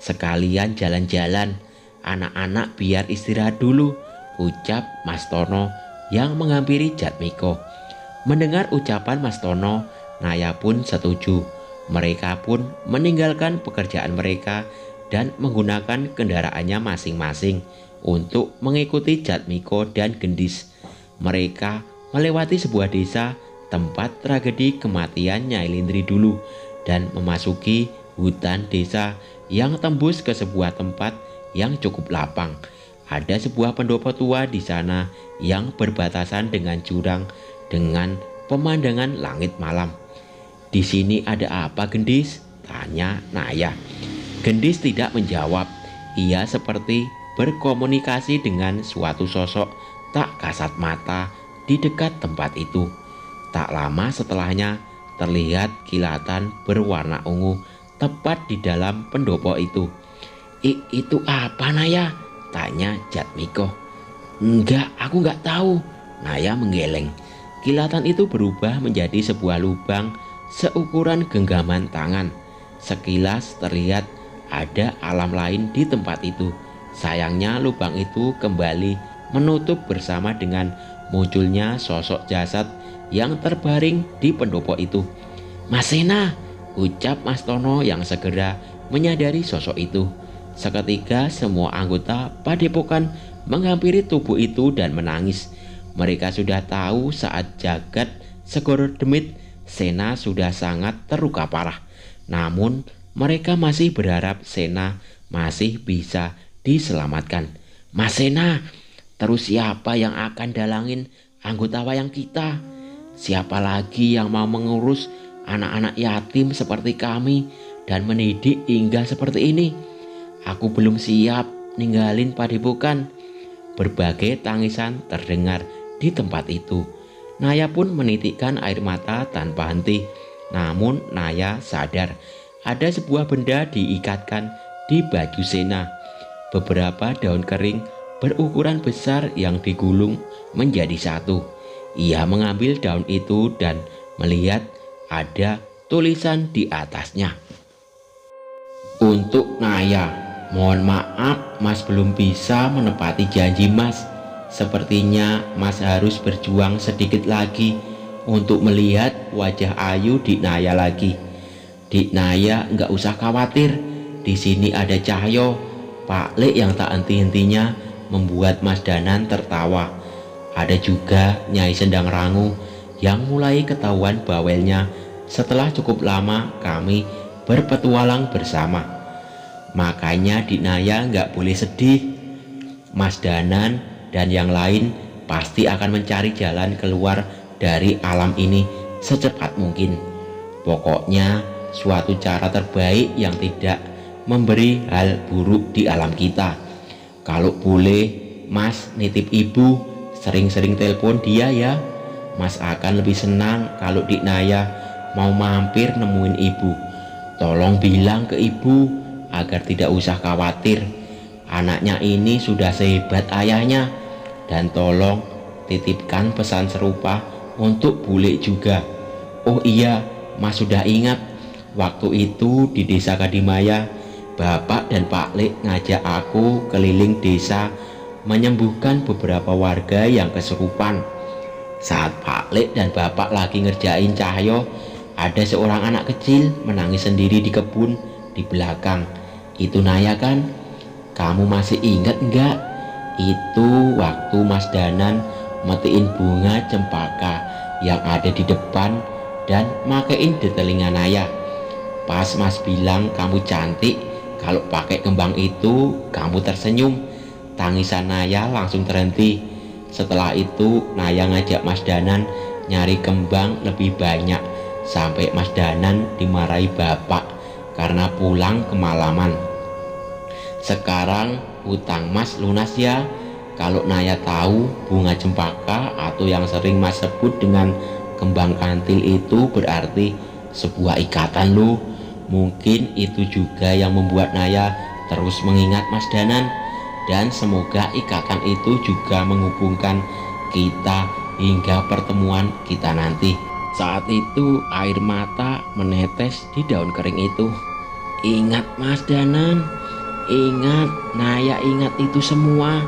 Sekalian jalan-jalan, anak-anak biar istirahat dulu," ucap Mas Tono yang menghampiri Jatmiko. Mendengar ucapan Mas Tono, Naya pun setuju. Mereka pun meninggalkan pekerjaan mereka dan menggunakan kendaraannya masing-masing untuk mengikuti Jatmiko dan gendis. Mereka melewati sebuah desa tempat tragedi kematian Nyai Lindri dulu dan memasuki hutan desa yang tembus ke sebuah tempat yang cukup lapang. Ada sebuah pendopo tua di sana yang berbatasan dengan jurang dengan pemandangan langit malam. "Di sini ada apa gendis?" tanya Naya. Gendis tidak menjawab. Ia seperti berkomunikasi dengan suatu sosok tak kasat mata di dekat tempat itu. Tak lama setelahnya terlihat kilatan berwarna ungu tepat di dalam pendopo itu. Itu apa Naya?" tanya Jatmiko. "Enggak, aku nggak tahu," Naya menggeleng. Kilatan itu berubah menjadi sebuah lubang seukuran genggaman tangan. Sekilas terlihat ada alam lain di tempat itu. Sayangnya lubang itu kembali menutup bersama dengan munculnya sosok jasad yang terbaring di pendopo itu. "Mas Sena," ucap Mas Tono yang segera menyadari sosok itu. Seketika semua anggota padepokan menghampiri tubuh itu dan menangis. Mereka sudah tahu saat jagat Segoro Demit Sena sudah sangat terluka parah. Namun mereka masih berharap Sena masih bisa diselamatkan. Mas Sena, terus siapa yang akan dalangin anggota wayang kita? Siapa lagi yang mau mengurus anak-anak yatim seperti kami dan mendidik hingga seperti ini? Aku belum siap ninggalin padepokan. Berbagai tangisan terdengar di tempat itu. Naya pun menitikkan air mata tanpa henti. Namun Naya sadar ada sebuah benda diikatkan di baju Sena. Beberapa daun kering berukuran besar yang digulung menjadi satu. Ia mengambil daun itu dan melihat ada tulisan di atasnya. Untuk Naya, mohon maaf Mas belum bisa menepati janji Mas. Sepertinya Mas harus berjuang sedikit lagi untuk melihat wajah ayu Dik Naya lagi. Dik Naya nggak usah khawatir, di sini ada Cahyo, Pak Lek yang tak henti-hentinya membuat Mas Danan tertawa. Ada juga Nyai Sendang Rangu yang mulai ketahuan bawelnya setelah cukup lama kami berpetualang bersama. Makanya Dik Naya nggak boleh sedih. Mas Danan dan yang lain pasti akan mencari jalan keluar dari alam ini secepat mungkin. Pokoknya suatu cara terbaik yang tidak memberi hal buruk di alam kita. Kalau boleh Mas nitip ibu, sering-sering telepon dia ya. Mas akan lebih senang kalau Dik Naya mau mampir nemuin ibu. Tolong bilang ke ibu agar tidak usah khawatir. Anaknya ini sudah sehebat ayahnya. Dan tolong titipkan pesan serupa untuk bule juga. Oh iya, Mas sudah ingat. Waktu itu di desa Kadimaya, Bapak dan Pak Lek ngajak aku keliling desa menyembuhkan beberapa warga yang kesurupan. Saat Pak Lek dan Bapak lagi ngerjain Cahyo, ada seorang anak kecil menangis sendiri di kebun di belakang. Itu Naya kan? Kamu masih ingat enggak? Itu waktu Mas Danan metiin bunga cempaka yang ada di depan dan makein di telinga Naya. Pas Mas bilang kamu cantik, kalau pakai kembang itu kamu tersenyum. Tangisan Naya langsung terhenti. Setelah itu Naya ngajak Mas Danan nyari kembang lebih banyak, sampai Mas Danan dimarahi bapak karena pulang kemalaman. Sekarang hutang Mas lunas ya. Kalau Naya tahu bunga cempaka atau yang sering Mas sebut dengan kembang kantil itu berarti sebuah ikatan loh. Mungkin itu juga yang membuat Naya terus mengingat Mas Danan. Dan semoga ikatan itu juga menghubungkan kita hingga pertemuan kita nanti. Saat itu air mata menetes di daun kering itu. Ingat Mas Danan, ingat, Naya ingat itu semua,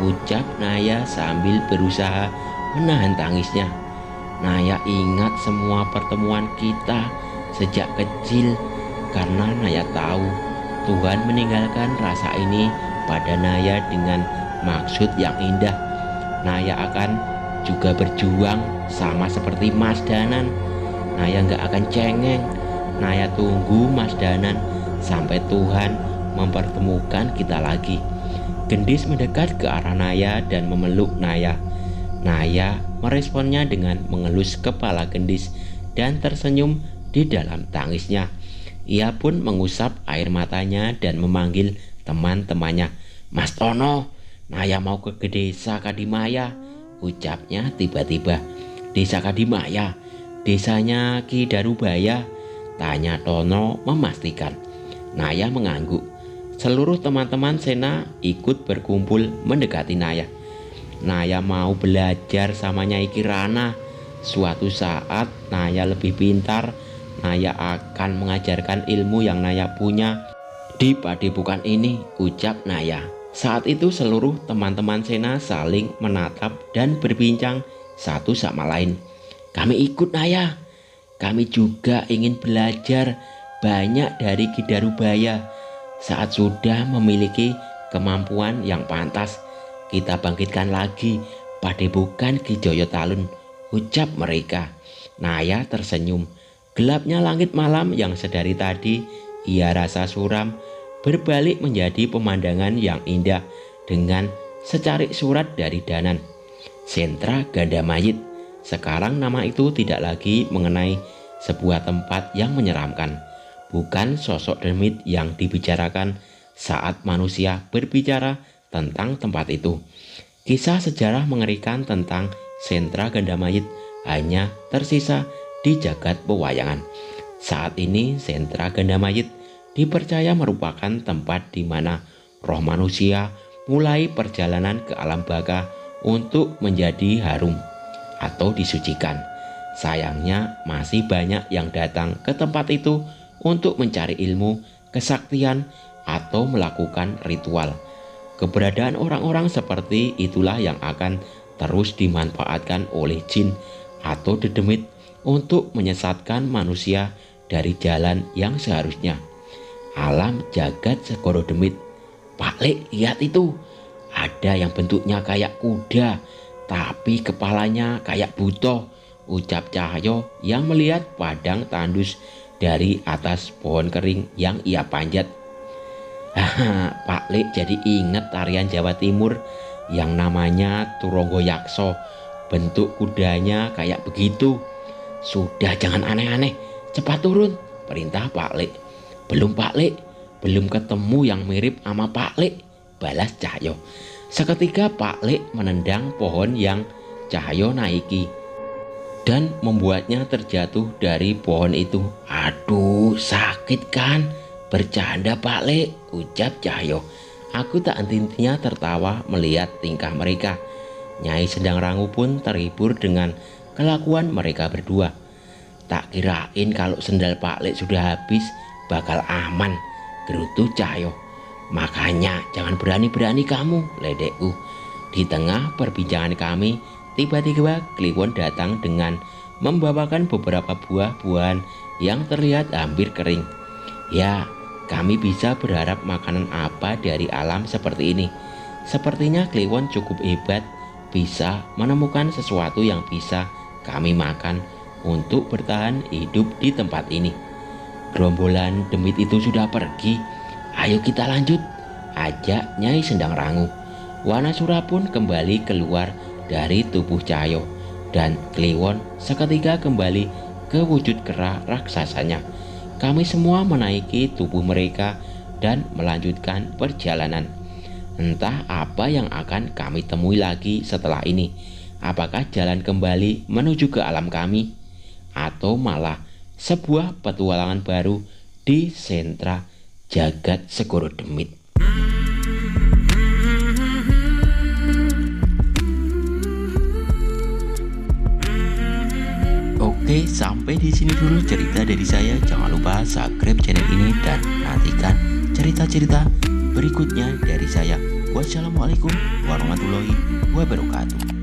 ucap Naya sambil berusaha menahan tangisnya. Naya ingat semua pertemuan kita sejak kecil, karena Naya tahu Tuhan meninggalkan rasa ini pada Naya dengan maksud yang indah. Naya akan juga berjuang sama seperti Mas Danan. Naya nggak akan cengeng. Naya tunggu Mas Danan sampai Tuhan mempertemukan kita lagi. Gendis mendekat ke arah Naya dan memeluk Naya. Naya meresponnya dengan mengelus kepala Gendis dan tersenyum di dalam tangisnya. Ia pun mengusap air matanya dan memanggil teman-temannya. Mas Tono, Naya mau ke desa Kadimaya, ucapnya tiba-tiba. Desa Kadimaya, desanya Ki Darubaya, tanya Tono memastikan. Naya mengangguk. Seluruh teman-teman Sena ikut berkumpul mendekati Naya. Naya mau belajar sama Nyai Kirana. Suatu saat Naya lebih pintar. Naya akan mengajarkan ilmu yang Naya punya di padepokan ini, ucap Naya. Saat itu seluruh teman-teman Sena saling menatap dan berbincang satu sama lain. Kami ikut Naya. Kami juga ingin belajar banyak dari Ki Darubaya. Saat sudah memiliki kemampuan yang pantas, kita bangkitkan lagi padepokan Ki Joyo Talun, ucap mereka. Naya tersenyum. Gelapnya langit malam yang sedari tadi ia rasa suram berbalik menjadi pemandangan yang indah dengan secarik surat dari Danan. Sentra Ganda Mayit. Sekarang nama itu tidak lagi mengenai sebuah tempat yang menyeramkan, bukan sosok demit yang dibicarakan saat manusia berbicara tentang tempat itu. Kisah sejarah mengerikan tentang sentra Ganda Mayit hanya tersisa di jagat pewayangan. Saat ini sentra Ganda Mayit dipercaya merupakan tempat di mana roh manusia mulai perjalanan ke alam baka untuk menjadi harum atau disucikan. Sayangnya masih banyak yang datang ke tempat itu untuk mencari ilmu, kesaktian, atau melakukan ritual. Keberadaan orang-orang seperti itulah yang akan terus dimanfaatkan oleh jin atau dedemit untuk menyesatkan manusia dari jalan yang seharusnya. Alam jagat segoro demit. Pak Lek, lihat itu. Ada yang bentuknya kayak kuda, tapi kepalanya kayak butoh, ucap Cahyo yang melihat padang tandus dari atas pohon kering yang ia panjat. Pak Lek jadi ingat tarian Jawa Timur yang namanya Turonggo Yakso. Bentuk kudanya kayak begitu. Sudah, jangan aneh-aneh, cepat turun, perintah Pak Lek. Belum Pak Lek, belum ketemu yang mirip sama Pak Lek, balas Cahyo. Seketika Pak Lek menendang pohon yang Cahyo naiki dan membuatnya terjatuh dari pohon itu. Aduh, sakit kan? Bercanda Pak Lek, ucap Cahyo. Aku tak henti-hentinya tertawa melihat tingkah mereka. Nyai Sendang Rangu pun terhibur dengan kelakuan mereka berdua. Tak kirain kalau sendal Pak Lek sudah habis bakal aman, gerutu Cahyo. Makanya jangan berani-berani kamu, ledekku. Di tengah perbincangan kami, tiba-tiba Kliwon datang dengan membawakan beberapa buah-buahan yang terlihat hampir kering. Ya, kami bisa berharap makanan apa dari alam seperti ini. Sepertinya Kliwon cukup hebat, bisa menemukan sesuatu yang bisa kami makan untuk bertahan hidup di tempat ini. Gerombolan demit itu sudah pergi. Ayo kita lanjut, ajak Nyai Sendang Rangu. Wanasura pun kembali keluar dari tubuh Cahyo dan Kliwon seketika kembali ke wujud kera raksasanya. Kami semua menaiki tubuh mereka dan melanjutkan perjalanan. Entah apa yang akan kami temui lagi setelah ini. Apakah jalan kembali menuju ke alam kami, atau malah sebuah petualangan baru di sentra jagat segoro demit. Oke, sampai di sini dulu cerita dari saya. Jangan lupa subscribe channel ini dan nantikan cerita-cerita berikutnya dari saya. Wassalamualaikum warahmatullahi wabarakatuh.